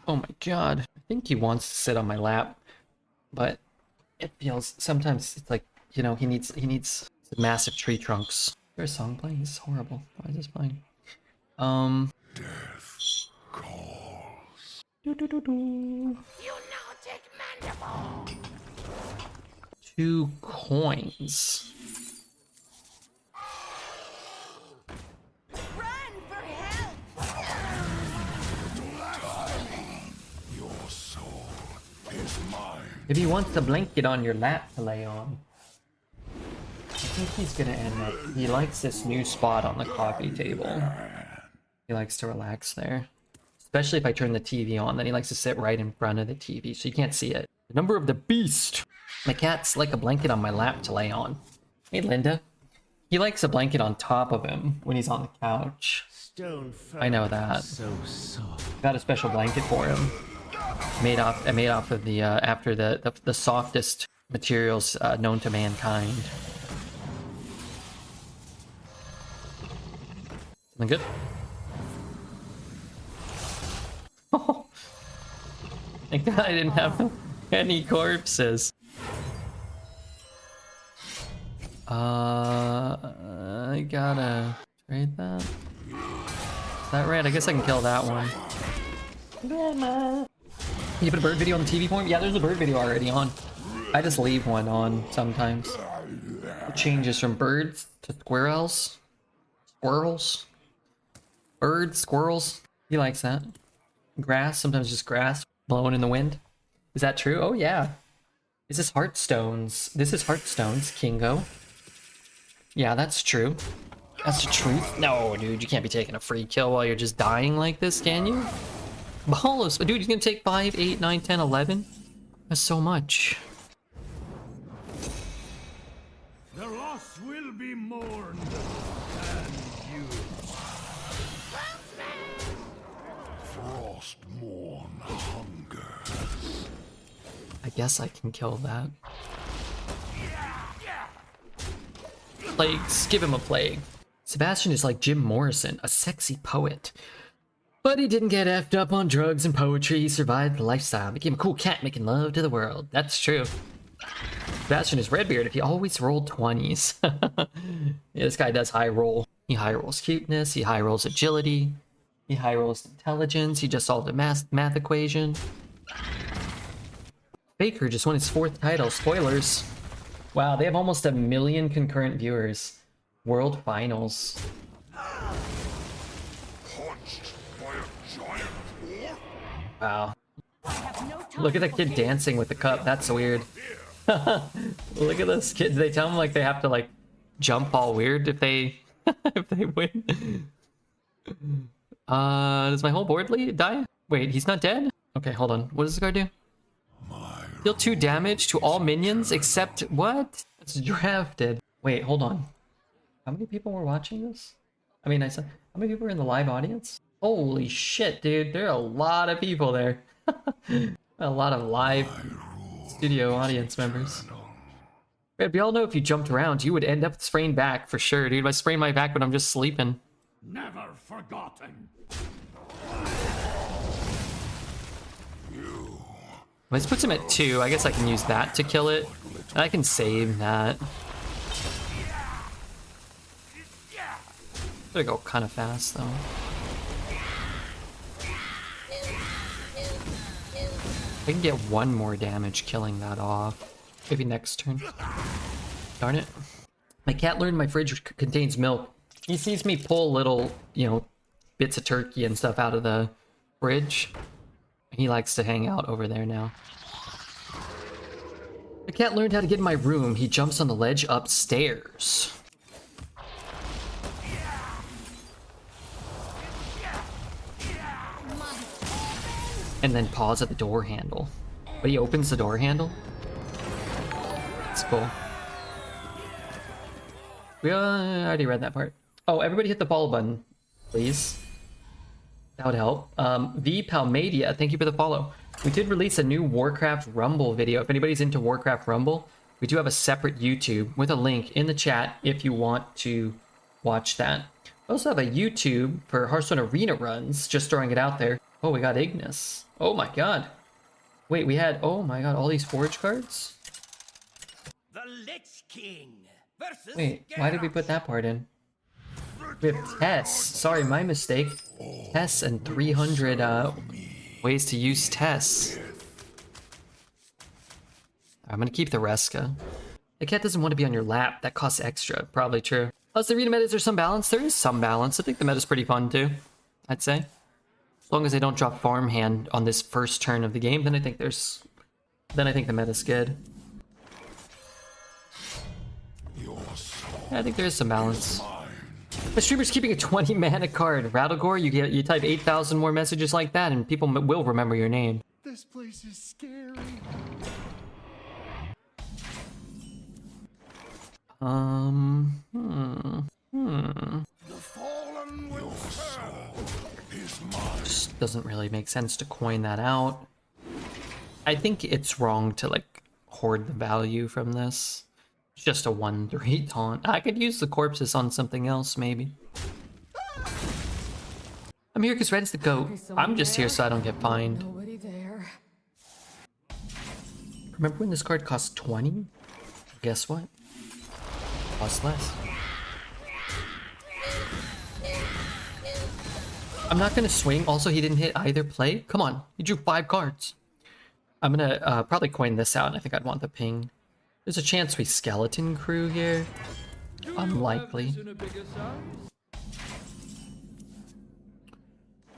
Oh my god. I think he wants to sit on my lap. But it feels, sometimes it's like you know, he needs massive tree trunks. There's a song playing. This is horrible. Why is this playing? Death calls. Do. 2 coins. Run for help! Your soul is mine. If he wants a blanket on your lap to lay on. I think he's gonna end up. He likes this new spot on the coffee table. He likes to relax there. Especially if I turn the TV on, then he likes to sit right in front of the TV, so you can't see it. The number of the beast. My cat's like a blanket on my lap to lay on. Hey, Linda. He likes a blanket on top of him when he's on the couch. Stone I know that. so soft. Got a special blanket for him. Made off of the after the softest materials known to mankind. Something good? Oh, thank God I didn't have any corpses. I gotta trade that. Is that right? I guess I can kill that one. You put a bird video on the TV for him? Yeah, there's a bird video already on. I just leave one on sometimes. It changes from birds to squirrels. Squirrels? Birds, squirrels. He likes that. Grass, sometimes just grass blowing in the wind. Is that true? Oh yeah. Is this Hearthstone's? This is Hearthstone's, Kingo. Yeah, that's true. That's the truth. No, dude, you can't be taking a free kill while you're just dying like this, can you? Ballos, dude, he's gonna take 5, 8, 9, 10, 11. That's so much. The loss will be mourned, and you. Frostmourne hunger. I guess I can kill that. Plagues, give him a plague. Sebastian is like Jim Morrison, a sexy poet. But he didn't get effed up on drugs and poetry. He survived the lifestyle, became a cool cat making love to the world. That's true. Sebastian is Redbeard if he always rolled 20s. Yeah, this guy does high roll. He high rolls cuteness, he high rolls agility, he high rolls intelligence, he just solved a math equation. Baker just won his 4th title. Spoilers. Wow, they have almost 1 million concurrent viewers. World Finals. Punched by a giant dwarf? Wow. Look at the kid dancing with the cup. That's weird. Look at those kids. They tell them like they have to like jump all weird if they if they win. Does my whole board die? Wait, he's not dead? Okay, hold on. What does this guy do? Deal 2 damage to all minions except what? It's drafted. Wait, hold on. How many people were watching this? I mean, I said, how many people were in the live audience? Holy shit, dude. There are a lot of people there. A lot of live studio audience members. Red, we all know if you jumped around, you would end up spraying back for sure, dude. I spray my back when I'm just sleeping. Never forgotten. This puts him at 2. I guess I can use that to kill it. And I can save that. Gotta go kind of fast though. I can get 1 more damage killing that off. Maybe next turn. Darn it. My cat learned my fridge contains milk. He sees me pull little, you know, bits of turkey and stuff out of the fridge. He likes to hang out over there now. The cat learned how to get in my room. He jumps on the ledge upstairs. And then pause at the door handle. But he opens the door handle. That's cool. We already read that part. Oh, everybody hit the follow button, please. That would help. V Palmadia, thank you for the follow. We did release a new Warcraft Rumble video. If anybody's into Warcraft Rumble, we do have a separate YouTube with a link in the chat if you want to watch that. We also have a YouTube for Hearthstone Arena runs, just throwing it out there. Oh, we got Ignis. Oh my god. Wait, we had, oh my god, all these forge cards? The Lich King versus Wait, why did we put that part in? We have Tess. Sorry, my mistake. Tess and 300 ways to use Tess. I'm gonna keep the Reska. The cat doesn't want to be on your lap. That costs extra. Probably true. Plus, the arena meta, is there some balance? There is some balance. I think the meta's pretty fun too, I'd say. As long as they don't drop farmhand on this first turn of the game, then I think there's... Then I think the meta's good. Yeah, I think there is some balance. The streamer's keeping a 20 mana card. Rattlegore, you type 8,000 more messages like that and people will remember your name. This place is scary. The fallen will is mine. Just doesn't really make sense to coin that out. I think it's wrong to like hoard the value from this. It's just a 1/3 taunt. I could use the corpses on something else, maybe. I'm here because Red's the goat. I'm just here so I don't get fined. Nobody there. Remember when this card cost 20? Guess what? Costs less. I'm not gonna swing. Also, he didn't hit either play. Come on, he drew 5 cards. I'm gonna probably coin this out. I think I'd want the ping. There's a chance we skeleton crew here. Unlikely.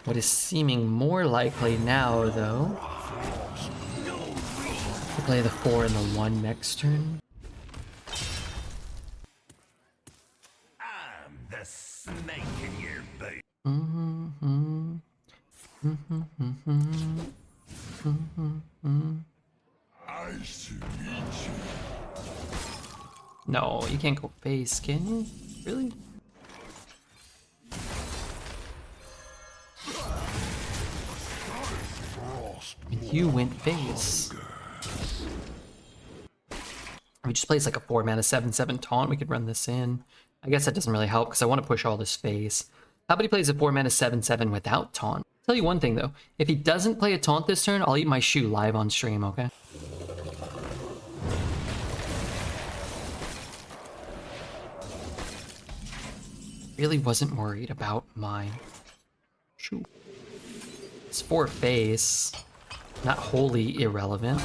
What is seeming more likely now, though, to play the 4 and the 1 next turn. I'm the snake in your boot. Nice to meet you. No, you can't go face, can you? Really? You went face. We just plays like a 4 mana 7/7 taunt. We could run this in. I guess that doesn't really help because I want to push all this face. How about he plays a 4 mana 7/7 without taunt? Tell you one thing though, if he doesn't play a taunt this turn, I'll eat my shoe live on stream, okay? Really wasn't worried about my shoe. It's 4 face, not wholly irrelevant.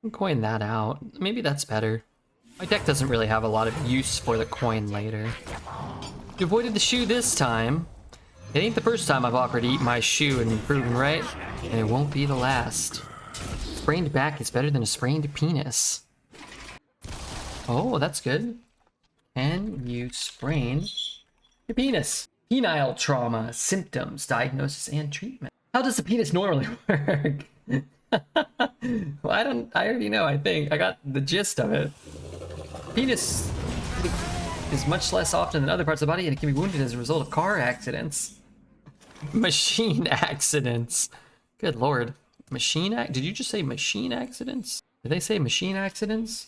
I'll coin that out. Maybe that's better. My deck doesn't really have a lot of use for the coin later. You avoided the shoe this time. It ain't the first time I've offered to eat my shoe and proven right, and it won't be the last. Sprained back is better than a sprained penis. Oh, that's good. Can you sprain your penis? Penile trauma, symptoms, diagnosis, and treatment. How does the penis normally work? Well, I already know, I think. I got the gist of it. Penis is much less often than other parts of the body, and it can be wounded as a result of car accidents. Machine accidents. Good lord. Did you just say machine accidents? Did they say machine accidents?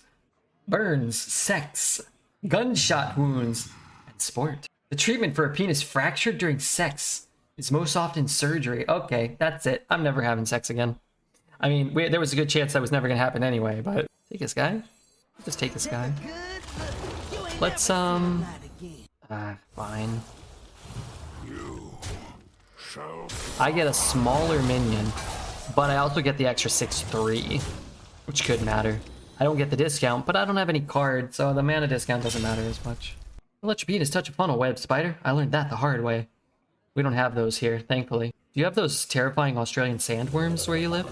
Burns, sex, gunshot wounds, and sport. The treatment for a penis fractured during sex is most often surgery. Okay, that's it. I'm never having sex again. I mean, there was a good chance that was never gonna happen anyway, but... Take this guy. Just take this guy. Let's, fine. I get a smaller minion, but I also get the extra 6/3, which could matter. I don't get the discount, but I don't have any cards, so the mana discount doesn't matter as much. Don't let your penis touch a funnel web, spider. I learned that the hard way. We don't have those here, thankfully. Do you have those terrifying Australian sandworms where you live?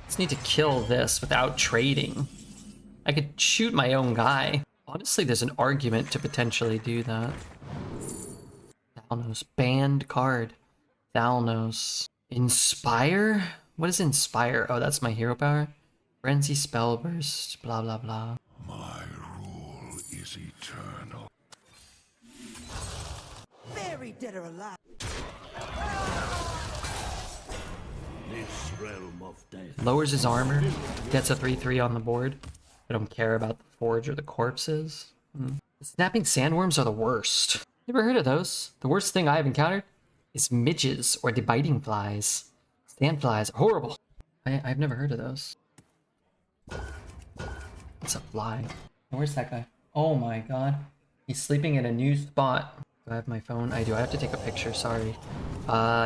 Just need to kill this without trading. I could shoot my own guy. Honestly, there's an argument to potentially do that. Thalnos. Banned card. Thalnos. Inspire? What is Inspire? Oh, that's my hero power? Frenzy, Spell Burst, blah blah blah. My rule is eternal. Very dead or alive. This realm of death. Lowers his armor. Gets a 3/3 on the board. I don't care about the forge or the corpses. Snapping sandworms are the worst. Never heard of those. The worst thing I've encountered is midges or the biting flies. Sandflies are horrible. I've never heard of those. It's a fly. Where's that guy? Oh my god. He's sleeping in a new spot. Do I have my phone? I do. I have to take a picture. Sorry.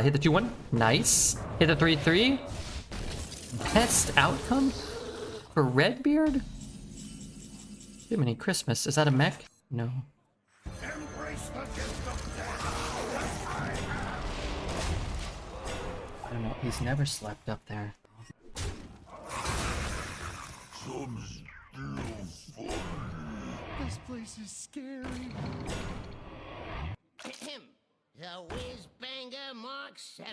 Hit the 2-1. Nice. Hit the 3-3. Best outcome for Redbeard? Jiminy Christmas. Is that a mech? No. I don't know. He's never slept up there. This place is scary. The Whiz Banger Mark 7.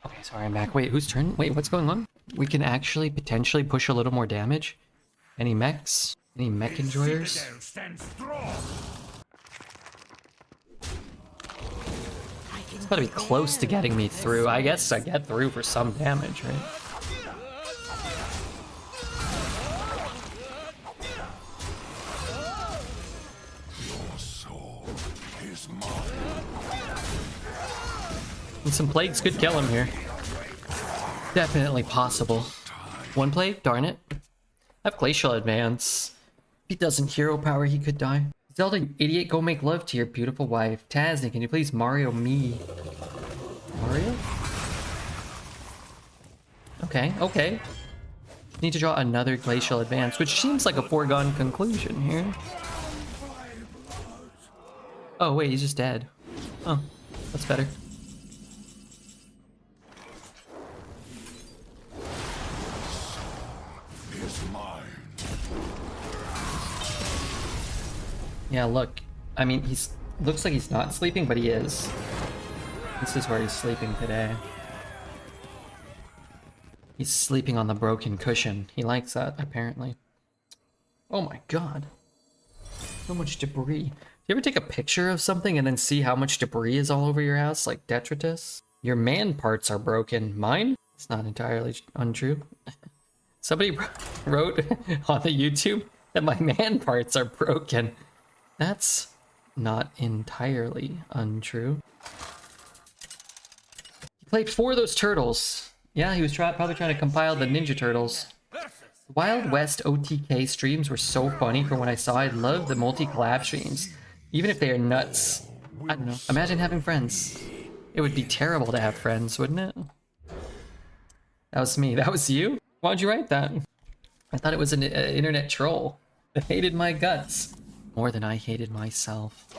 Okay, sorry, I'm back. Wait, whose turn? Wait, what's going on? We can actually potentially push a little more damage. Any mechs? Any mech enjoyers? It's gotta be close to getting me through. I guess I get through for some damage, right? And some plagues could kill him here. Definitely possible. One plague? Darn it. I have Glacial Advance. If he doesn't hero power, he could die. Zelda, you idiot, go make love to your beautiful wife. Tazni, can you please Mario me? Mario? Okay, okay. Need to draw another Glacial Advance, which seems like a foregone conclusion here. Oh wait, he's just dead. Oh, that's better. Yeah, look. I mean, looks like he's not sleeping, but he is. This is where he's sleeping today. He's sleeping on the broken cushion. He likes that, apparently. Oh my god. So much debris. Do you ever take a picture of something and then see how much debris is all over your house, like detritus? Your man parts are broken. Mine? It's not entirely untrue. Somebody wrote on the YouTube that my man parts are broken. That's not entirely untrue. He played 4 of those turtles. Yeah, he was probably trying to compile the Ninja Turtles. The Wild West OTK streams were so funny from when I saw. I love the multi-collab streams, even if they are nuts. I don't know. Imagine having friends. It would be terrible to have friends, wouldn't it? That was me. That was you? Why'd you write that? I thought it was an internet troll that hated my guts. More than I hated myself.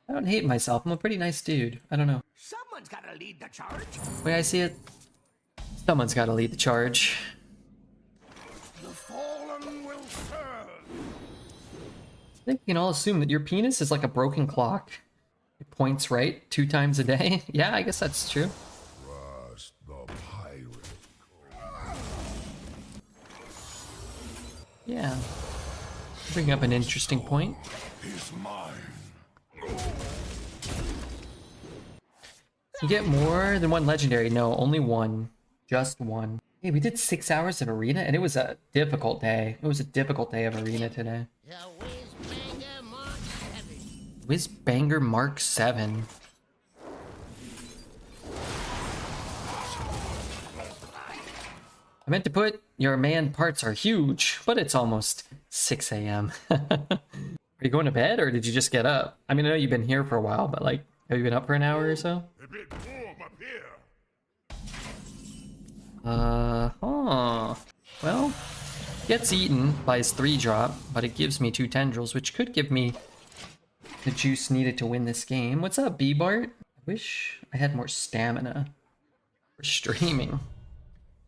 I don't hate myself. I'm a pretty nice dude. I don't know. Someone's gotta lead the charge. The way I see it, someone's got to lead the charge. The fallen will serve. I think we can all assume that your penis is like a broken clock. It points right 2 times a day. Yeah, I guess that's true. Trust the pirate. Yeah. Bring up an interesting point. Is mine. You get more than 1 legendary. No, only 1. Just 1. Hey, we did 6 hours of arena and it was a difficult day. It was a difficult day of arena today. The Whiz Banger Mark 7. Whiz Banger Mark 7. I meant to put your man parts are huge, but it's almost 6 a.m. Are you going to bed or did you just get up? I mean, I know you've been here for a while, but like, have you been up for an hour or so? A bit warm up here. Well, gets eaten by his 3-drop, but it gives me 2 tendrils, which could give me the juice needed to win this game. What's up, B-Bart? I wish I had more stamina for streaming.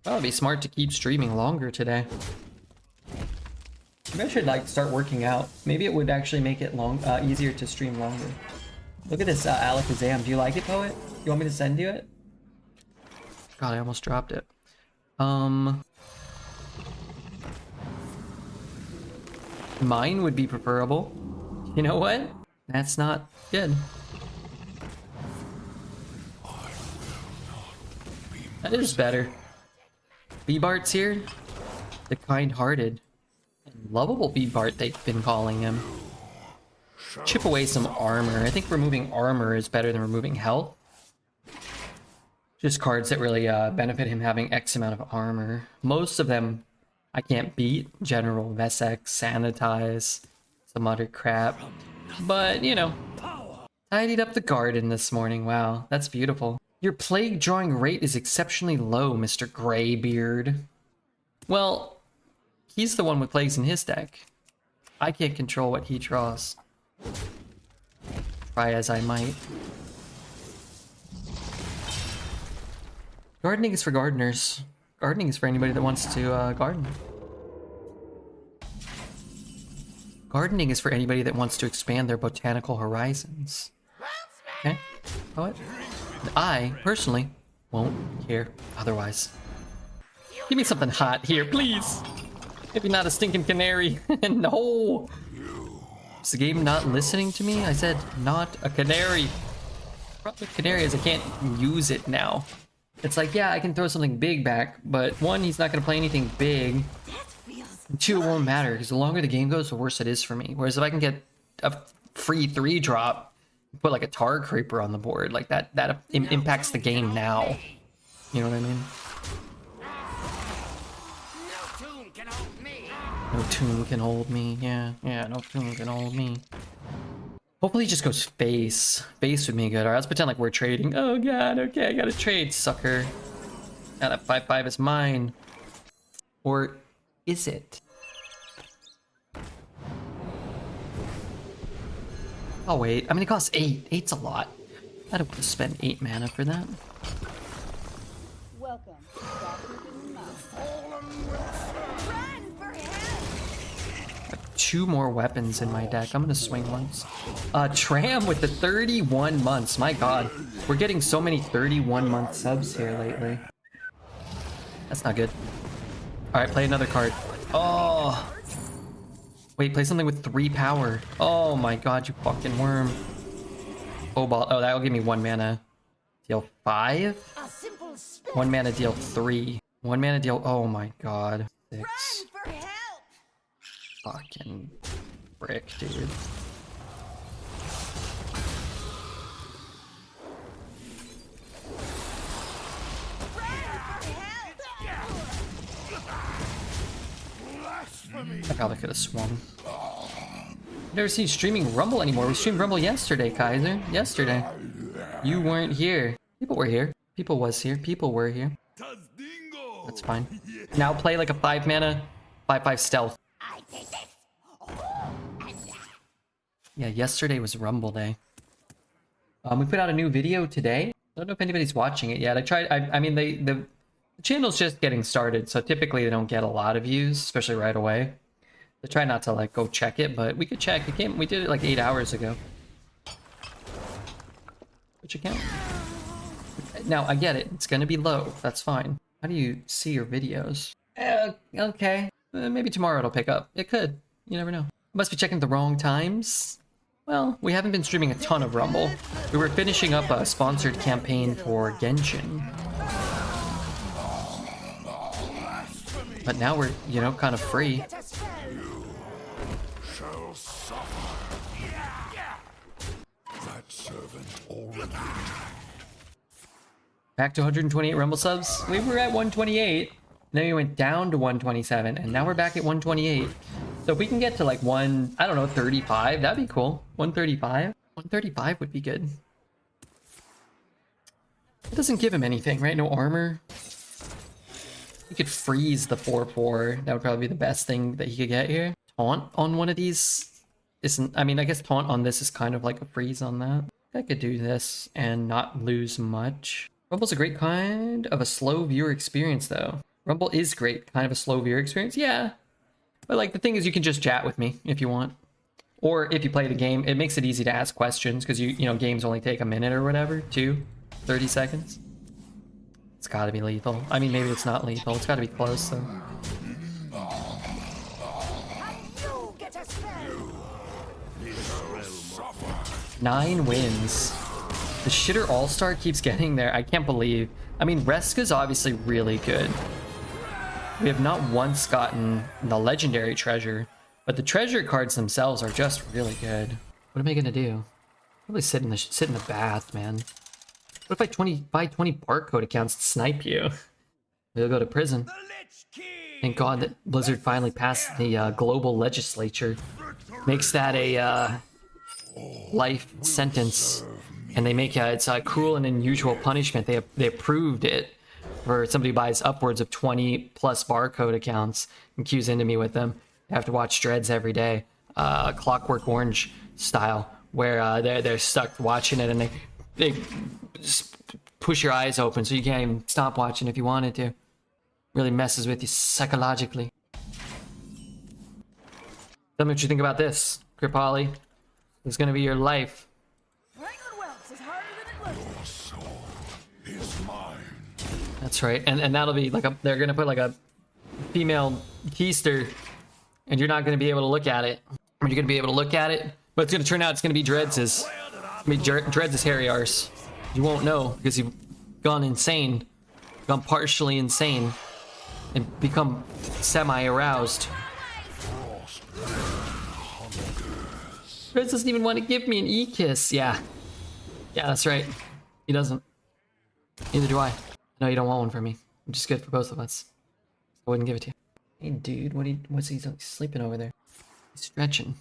Well, it'd be smart to keep streaming longer today. Maybe I should like start working out. Maybe it would actually make it easier to stream longer. Look at this Alakazam. Do you like it, Poet? You want me to send you it? God, I almost dropped it. Mine would be preferable. You know what? That's not good. That is better. B-Bart's here. The kind-hearted and lovable B-Bart they've been calling him. Chip away some armor. I think removing armor is better than removing health. Just cards that really benefit him having X amount of armor. Most of them I can't beat. General, Vesex, Sanitize, some other crap. But, you know, tidied up the garden this morning. Wow, that's beautiful. Your plague drawing rate is exceptionally low, Mr. Greybeard. Well, he's the one with plagues in his deck. I can't control what he draws. Try as I might. Gardening is for gardeners. Gardening is for anybody that wants to garden. Gardening is for anybody that wants to expand their botanical horizons. Okay? What? I, personally, won't care otherwise. Give me something hot here, please! Maybe not a stinking canary. No! Is the game not listening to me? I said not a canary. The problem with canary is I can't use it now. It's like, yeah, I can throw something big back, but one, he's not going to play anything big. And two, it won't matter, because the longer the game goes, the worse it is for me. Whereas if I can get a free 3-drop, put like a tar creeper on the board, like that impacts the game now. You know what I mean? No tomb can hold me. No tomb can hold me. Yeah, no tomb can hold me. Hopefully he just goes face. Face would be good. Alright, let's pretend like we're trading. Oh god, okay, I gotta trade, sucker. Now that 5/5 is mine. Or is it? I'll wait. I mean, it costs 8. 8's a lot. I don't want to spend 8 mana for that. Welcome. Run for help! 2 more weapons in my deck. I'm gonna swing once. Tram with the 31 months. My god. We're getting so many 31-month subs here lately. That's not good. Alright, play another card. Oh! Wait, play something with 3 power. Oh my god, you fucking worm. Cobalt. Oh, that'll give me 1 mana. Deal 5? A simple spin. 1 mana deal 3. 1 mana deal... Oh my god. 6. Run for help! Fucking brick, dude. I probably could have swung. Never seen you streaming Rumble anymore. We streamed Rumble yesterday, Kaiser. Yesterday. You weren't here. People were here. People was here. People were here. That's fine. Now play like a 5 mana, 5/5 stealth. I take this. Yeah, yesterday was Rumble Day. We put out a new video today. I don't know if anybody's watching it yet. I mean, the channel's just getting started, so typically they don't get a lot of views, especially right away. I try not to like go check it, but we could check. We did it like 8 hours ago. Which account? Now I get it. It's gonna be low. That's fine. How do you see your videos? Okay. Maybe tomorrow it'll pick up. It could. You never know. Must be checking the wrong times. Well, we haven't been streaming a ton of Rumble. We were finishing up a sponsored campaign for Genshin. But now we're, you know, kind of free. Shall suffer. That servant already. Back to 128 Rumble subs. We were at 128. Then we went down to 127, and now we're back at 128. So if we can get to like 35, that'd be cool. 135? 135 would be good. It doesn't give him anything, right? No armor. He could freeze the 4/4. That would probably be the best thing that he could get here. Taunt on one of these isn't... I mean, I guess taunt on this is kind of like a freeze on that. I could do this and not lose much. Rumble's a great kind of a slow viewer experience, though. Rumble is great, kind of a slow viewer experience. Yeah. But like the thing is you can just chat with me if you want. Or if you play the game, it makes it easy to ask questions because you know, games only take a minute or whatever, 30 seconds. It's gotta be lethal. I mean, maybe it's not lethal. It's gotta be close, though. You get a spell. 9 wins. The shitter all-star keeps getting there. I can't believe. I mean, Reska's obviously really good. We have not once gotten the legendary treasure, but the treasure cards themselves are just really good. What am I gonna do? Probably sit in the bath, man. What if I buy 20 barcode accounts to snipe you? We'll go to prison. Thank God that Blizzard finally passed the global legislature. Makes that a life sentence. And they make it's a cruel and unusual punishment. They approved it for somebody who buys upwards of 20 plus barcode accounts and queues into me with them. They have to watch Dreads every day, Clockwork Orange style, where they're stuck watching it and they just push your eyes open so you can't even stop watching if you wanted to. Really messes with you psychologically. Tell me what you think about this, Kripali. It's gonna be your life. That's right, and that'll be like they're gonna put like a female keister, and you're not gonna be able to look at it. Or you're gonna be able to look at it, but it's gonna turn out it's gonna be Dreads'. I mean, Dreads' hairy arse. You won't know because you've gone insane, gone partially insane, and become semi-aroused. Dreads doesn't even want to give me an e-kiss. Yeah, that's right. He doesn't. Neither do I. No, you don't want one for me. Which is good for both of us. I wouldn't give it to you. Hey, dude, what's he sleeping over there? He's stretching.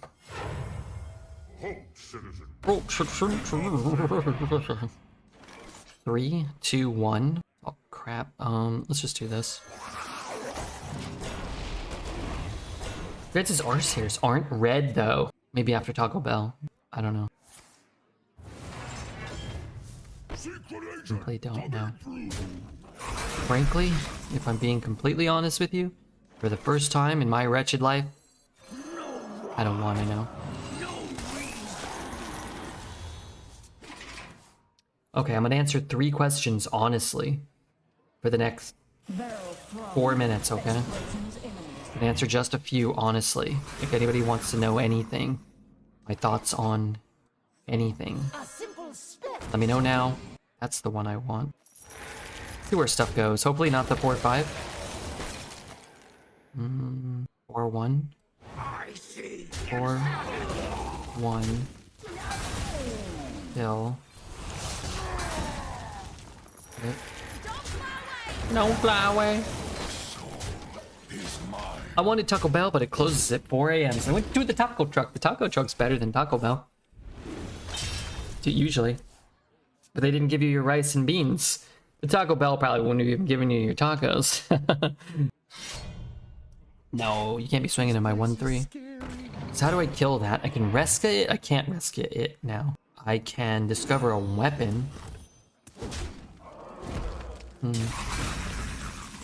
Hope, citizen. 3, 2, 1. Oh crap. Let's just do this. Dreads' arse hairs aren't red though. Maybe after Taco Bell. I don't know. Simply don't know. Frankly, if I'm being completely honest with you, for the first time in my wretched life, I don't want to know. Okay, I'm gonna answer 3 questions honestly for the next 4 minutes, okay? I'm gonna answer just a few honestly. If anybody wants to know anything, my thoughts on anything, let me know now. That's the one I want. See where stuff goes. Hopefully not the 4-5. 4-1. 4-1. Kill. Don't fly away. I wanted Taco Bell, but it closes at 4 a.m. So I went to the taco truck. The taco truck's better than Taco Bell. Usually. But they didn't give you your rice and beans. The Taco Bell probably wouldn't have even given you your tacos. No, you can't be swinging in my 1-3. So how do I kill that? I can rescue it. I can't rescue it now. I can discover a weapon.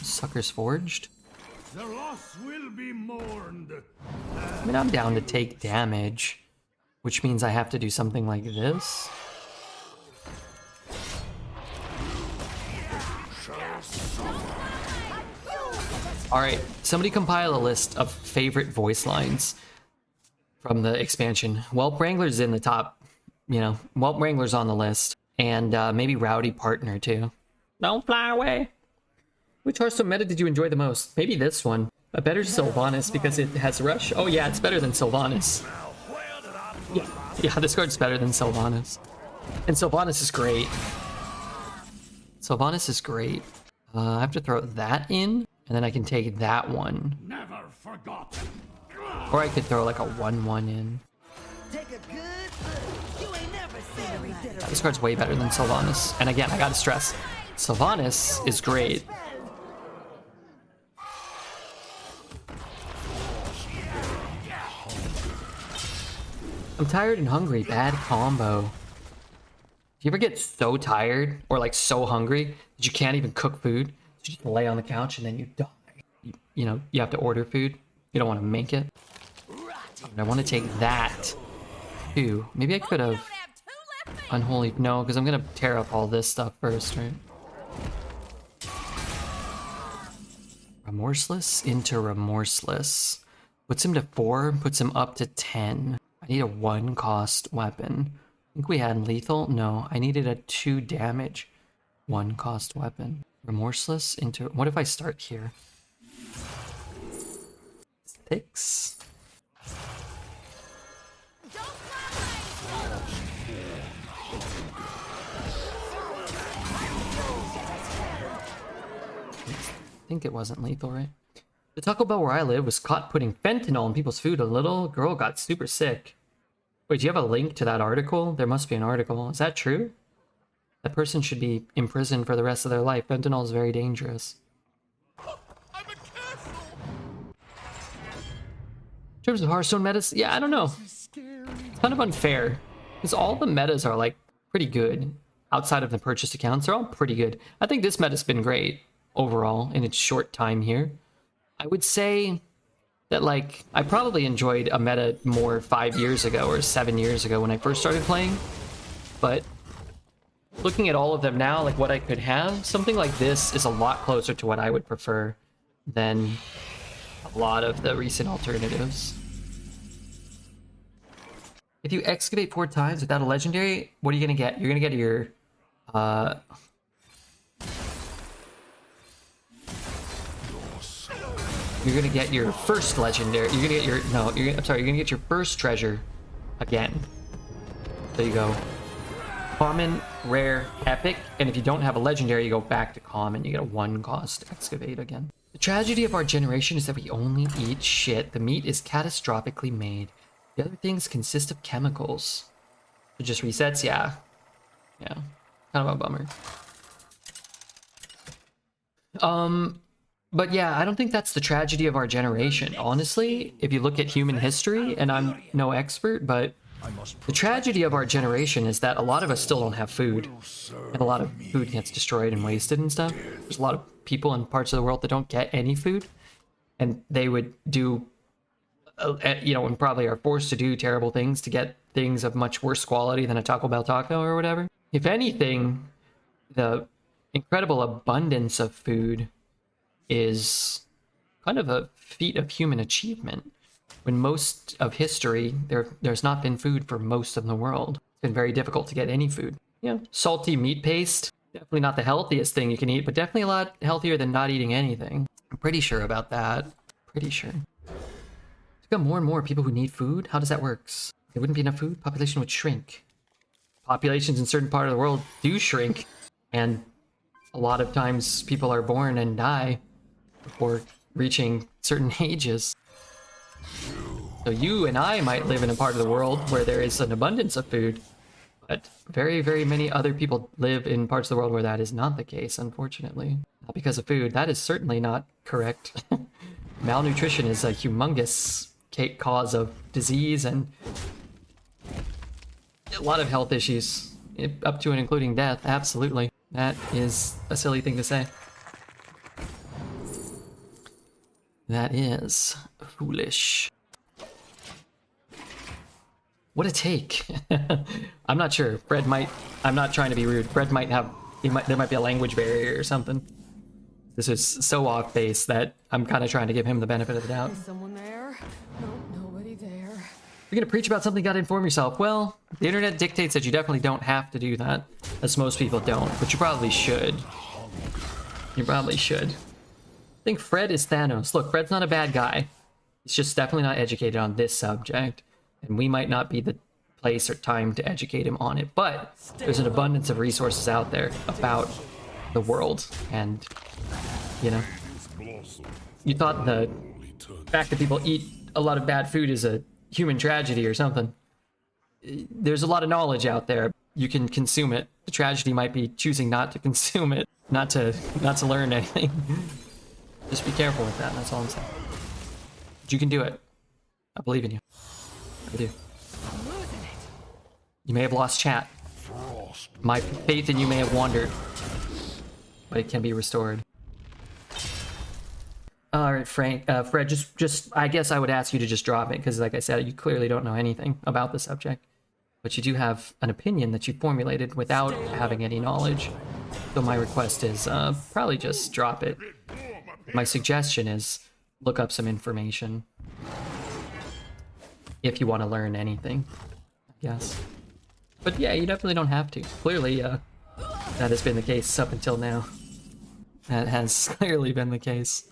Sucker's forged. The loss will be mourned. I mean, I'm down to take damage, which means I have to do something like this. Alright, somebody compile a list of favorite voice lines from the expansion. Whelp Wrangler's in the top, you know, Whelp Wrangler's on the list. And maybe Rowdy Partner too. Don't fly away. Which Hearthstone meta did you enjoy the most? Maybe this one. A better Sylvanas because it has Rush. Oh yeah, it's better than Sylvanas. Yeah, this card's better than Sylvanas. And Sylvanas is great. Sylvanas is great. I have to throw that in, and then I can take that one. Never forgotten. Or I could throw like a 1-1 in. Take a good look. You ain't never seen a This card's way better than Sylvanas. And again, I gotta stress, Sylvanas is great. I'm tired and hungry. Bad combo. Do you ever get so tired or like so hungry that you can't even cook food? You just lay on the couch and then you die. You know, you have to order food. You don't want to make it. And I want to take that too. Maybe I could have unholy. No, because I'm gonna tear up all this stuff first, right? Remorseless into Remorseless. Puts him to 4, puts him up to 10. I need a 1-cost weapon. I think we had lethal. No, I needed a 2 damage 1-cost weapon. Remorseless into. What if I start here? 6. think it wasn't lethal, right? The Taco Bell where I live was caught putting fentanyl in people's food. A little girl got super sick. Wait, do you have a link to that article? There must be an article. Is that true? That person should be imprisoned for the rest of their life. Fentanyl is very dangerous. In terms of Hearthstone metas, yeah, I don't know. It's kind of unfair. Because all the metas are, like, pretty good. Outside of the purchased accounts, they're all pretty good. I think this meta's been great overall in its short time here. I would say that, like, I probably enjoyed a meta more 5 years ago or 7 years ago when I first started playing. But looking at all of them now, like what I could have, something like this is a lot closer to what I would prefer than a lot of the recent alternatives. If you excavate 4 times without a legendary, what are you gonna get? You're gonna get your you're gonna get your first legendary. You're gonna get your I'm sorry. You're gonna get your first treasure again. There you go. Common, rare, epic, and if you don't have a legendary, you go back to common. You get a 1 cost excavate again. The tragedy of our generation is that we only eat shit. The meat is catastrophically made. The other things consist of chemicals. It just resets, yeah. Yeah. Kind of a bummer. But yeah, I don't think that's the tragedy of our generation. Honestly, if you look at human history, and I'm no expert, but the tragedy of our generation is that a lot of us still don't have food. And a lot of food gets destroyed and wasted and stuff. There's a lot of people in parts of the world that don't get any food. And they would do, you know, and probably are forced to do terrible things to get things of much worse quality than a Taco Bell taco or whatever. If anything, the incredible abundance of food is kind of a feat of human achievement. When most of history, there's not been food for most of the world. It's been very difficult to get any food. Yeah, salty meat paste, definitely not the healthiest thing you can eat, but definitely a lot healthier than not eating anything. I'm pretty sure about that. Pretty sure. We've got more and more people who need food. How does that work? There wouldn't be enough food, population would shrink. Populations in certain part of the world do shrink, and a lot of times people are born and die before reaching certain ages. So you and I might live in a part of the world where there is an abundance of food, but very, very many other people live in parts of the world where that is not the case, unfortunately. Not because of food. That is certainly not correct. Malnutrition is a humongous cause of disease and a lot of health issues, up to and including death. Absolutely. That is a silly thing to say. That is foolish. What a take. I'm not sure. Fred might, I'm not trying to be rude. Fred might have, there might be a language barrier or something. This is so off base that I'm kind of trying to give him the benefit of the doubt. Is someone there? No, nobody there. You're gonna preach about something, you gotta inform yourself. Well, the internet dictates that you definitely don't have to do that, as most people don't, but you probably should. You probably should. I think Fred is Thanos. Look, Fred's not a bad guy. He's just definitely not educated on this subject, and we might not be the place or time to educate him on it, but there's an abundance of resources out there about the world, and, you know, you thought the fact that people eat a lot of bad food is a human tragedy or something. There's a lot of knowledge out there. You can consume it. The tragedy might be choosing not to consume it, not to learn anything. Just be careful with that, that's all I'm saying. But you can do it. I believe in you. I do. You may have lost chat. My faith in you may have wandered, but it can be restored. All right, Frank, Fred, just, I guess I would ask you to just drop it, because like I said, you clearly don't know anything about the subject, but you do have an opinion that you formulated without having any knowledge. So my request is probably just drop it. My suggestion is look up some information if you want to learn anything, I guess. But yeah, you definitely don't have to. Clearly, that has been the case up until now. That has clearly been the case.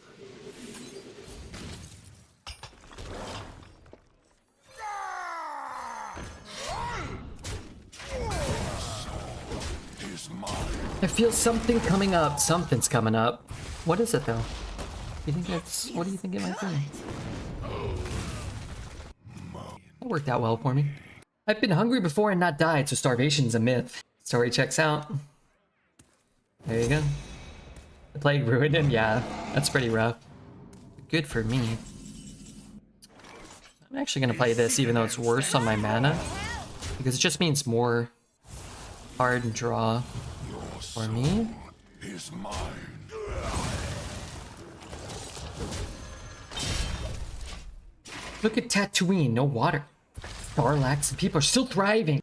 I feel something coming up. Something's coming up. What is it, though? You think that's... What do you think it might be? That worked out well for me. I've been hungry before and not died, so starvation's a myth. Story checks out. There you go. The plague ruined him? Yeah, that's pretty rough. Good for me. I'm actually gonna play this even though it's worse on my mana, because it just means more hard draw for me. Is mine. Look at Tatooine, no water. Starlax, and people are still thriving.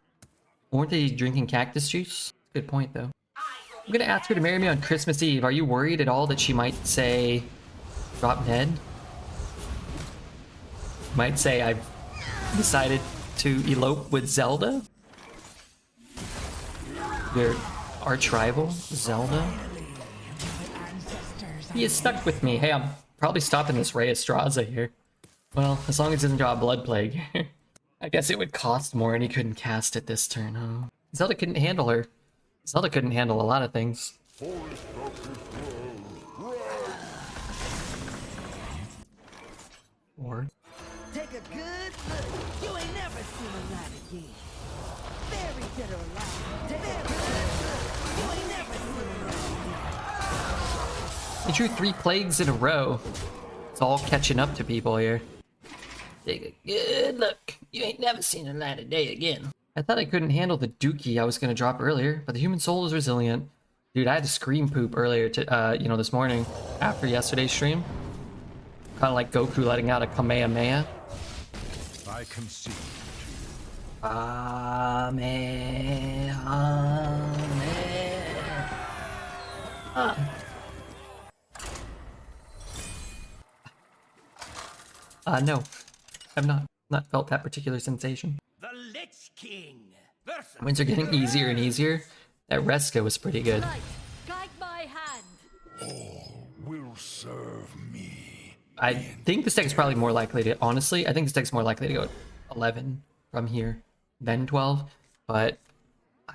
Weren't they drinking cactus juice? Good point, though. I'm gonna ask her to marry me on Christmas Eve. Are you worried at all that she might say, drop dead? Might say I've decided to elope with Zelda? Your arch rival, Zelda? He is stuck with me. Hey, I'm probably stopping this Ray Estraza here. Well, as long as it doesn't draw a Blood Plague. I guess it would cost more and he couldn't cast it this turn, huh? Zelda couldn't handle her. Zelda couldn't handle a lot of things. Or... Take a good look. You ain't never seen a lot again. Very dead or alive. Take a good look. You ain't never seen a lot again. He drew 3 plagues in a row. It's all catching up to people here. Take a good look. You ain't never seen a light of day again. I thought I couldn't handle the dookie I was gonna drop earlier, but the human soul is resilient. Dude, I had to scream poop earlier to, this morning after yesterday's stream. Kind of like Goku letting out a Kamehameha. I concede. No. I've not felt that particular sensation. The Lich King versus Wins are getting easier and easier. That Reska was pretty good. Guide my hand. All will serve me. I think this deck's probably more likely to, honestly, I think this deck's more likely to go 11 from here than 12. But,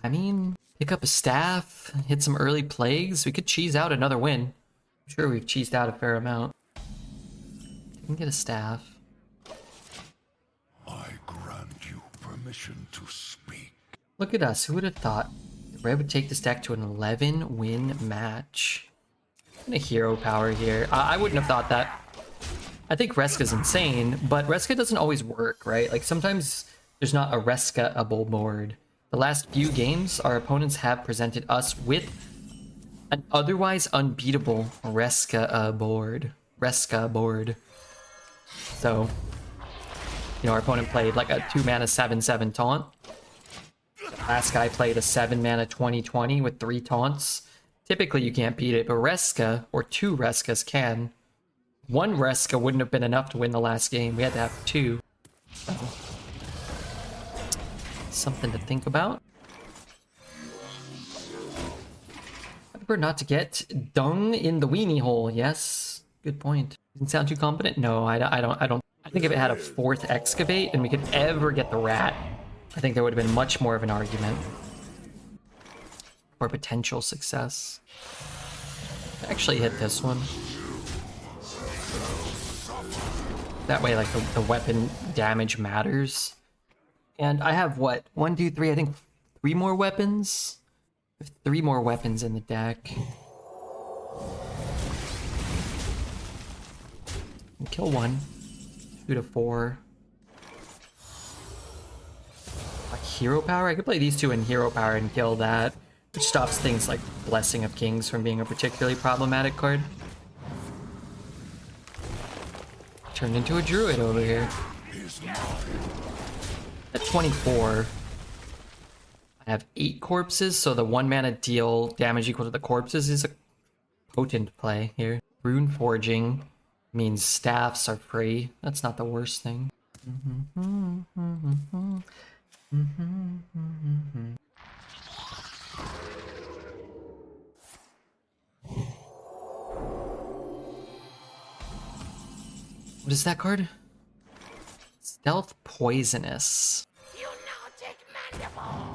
I mean, pick up a staff, hit some early plagues. We could cheese out another win. I'm sure we've cheesed out a fair amount. We can get a staff. I grant you permission to speak. Look at us. Who would have thought Red would take this deck to an 11-win match? And a hero power here. I wouldn't have thought that. I think Reska's insane, but Reska doesn't always work, right? Like, sometimes there's not a Reska-able board. The last few games, our opponents have presented us with an otherwise unbeatable Reska board. So, our opponent played like a 2-mana 7/7 taunt. Last guy played a 7-mana 20/20 with 3 taunts. Typically you can't beat it, but Reska, or 2 Reskas can. 1 Reska wouldn't have been enough to win the last game. We had to have 2. So, something to think about. I prefer not to get dung in the weenie hole. Yes, good point. Doesn't sound too competent. No, I don't. I think if it had a 4th excavate and we could ever get the rat, I think there would have been much more of an argument for potential success. I actually hit this one. That way, like, the weapon damage matters. And I have, what, 1, 2, 3, I think 3 more weapons? I have 3 more weapons in the deck. Kill 1. 2 to 4. Like hero power? I could play these 2 in hero power and kill that. Which stops things like Blessing of Kings from being a particularly problematic card. Turned into a druid over here. At 24, I have 8 corpses, so the 1-mana deal damage equal to the corpses is a potent play here. Rune Forging means staffs are free. That's not the worst thing. What is that card? Stealth Poisonous. you now take mandible.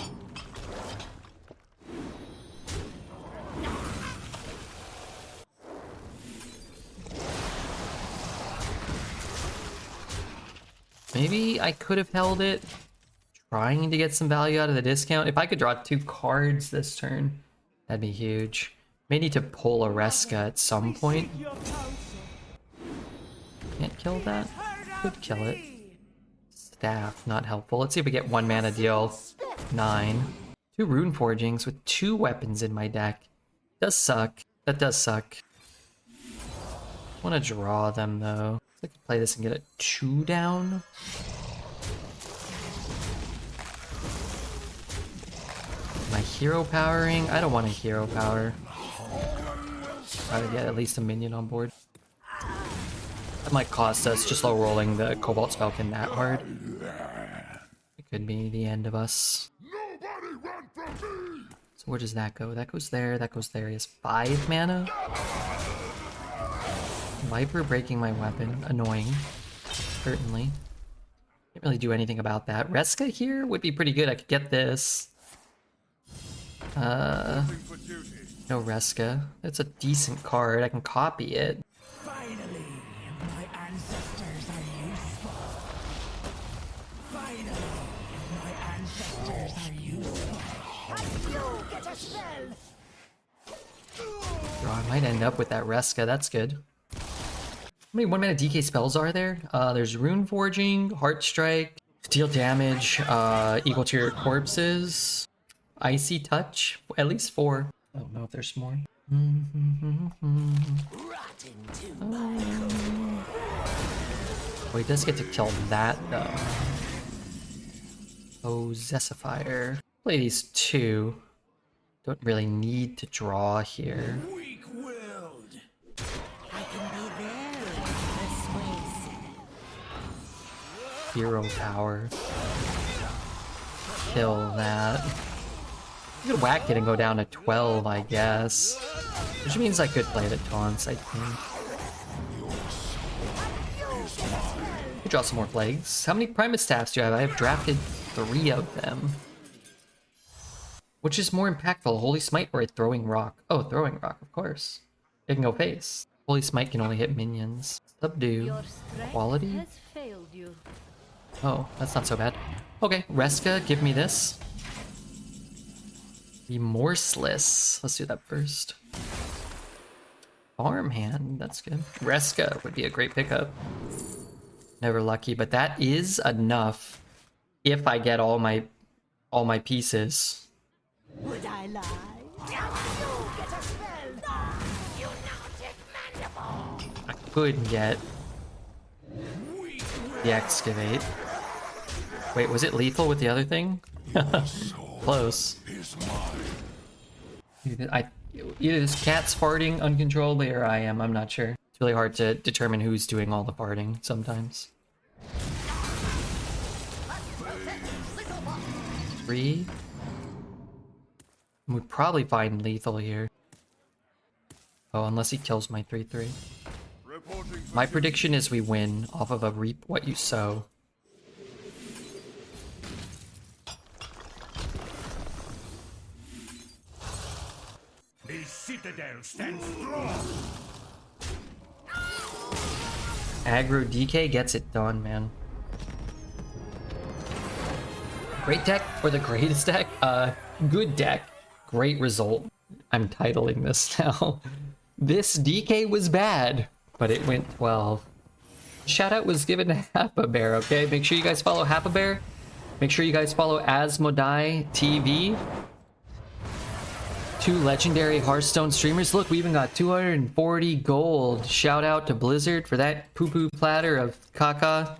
Maybe I could have held it, trying to get some value out of the discount. If I could draw 2 cards this turn, that'd be huge. May need to pull a Reska at some point. Can't kill that. Could kill it. Staff, not helpful. Let's see if we get 1 mana deal. 9. 2 Rune Forgings with 2 weapons in my deck. Does suck. That does suck. Want to draw them though. I could play this and get a 2 down. Am I hero powering? I don't want a hero power. Try to get at least a minion on board. That might cost us just low rolling the Cobalt Spellkin that hard. It could be the end of us. So where does that go? That goes there, that goes there. He has 5 mana. Viper breaking my weapon. Annoying. Certainly. Can't really do anything about that. Reska here would be pretty good. I could get this. No Reska. It's a decent card. I can copy it. Finally, my ancestors are useful. Finally, my ancestors are useful. And you get a spell. Oh, I might end up with that Reska. That's good. How many 1 mana DK spells are there? There's Rune Forging, Heart Strike, deal damage, equal to your corpses, Icy Touch, at least 4. I don't know if there's more. Oh, he does get to kill that though. Oh, Zessifier. Play these 2. Don't really need to draw here. Weak-willed. I can be very persuasive. Hero power. Kill that. You could whack it and go down to 12, I guess. Which means I could play the taunts, I think. Could draw some more plagues. How many Primus Staffs do I have? I have drafted 3 of them. Which is more impactful, Holy Smite or a Throwing Rock? Oh, Throwing Rock, of course. It can go face. Holy Smite can only hit minions. Subdue. Your strength Quality? has failed you. Oh, that's not so bad. Okay, Reska, give me this. Remorseless. Let's do that first. Farmhand, that's good. Reska would be a great pickup. Never lucky, but that is enough if I get all my pieces. Would I lie? Now you get a spell. You nautic mandible. I could get the Excavate. Wait, was it lethal with the other thing? Close. Either this cat's farting uncontrollably or I am, I'm not sure. It's really hard to determine who's doing all the farting sometimes. 3. We'd probably find lethal here. Oh, unless he kills my 3/3. My prediction is we win off of a reap what you sow. The citadel stands strong. Aggro DK gets it done, man. Great deck or the greatest deck? Good deck. Great result. I'm titling this now. This DK was bad, but it went 12. Shout out was given to Happabear, okay? Make sure you guys follow Happabear. Make sure you guys follow Asmodai TV. 2 legendary Hearthstone streamers. Look, we even got 240 gold. Shout out to Blizzard for that poo-poo platter of caca.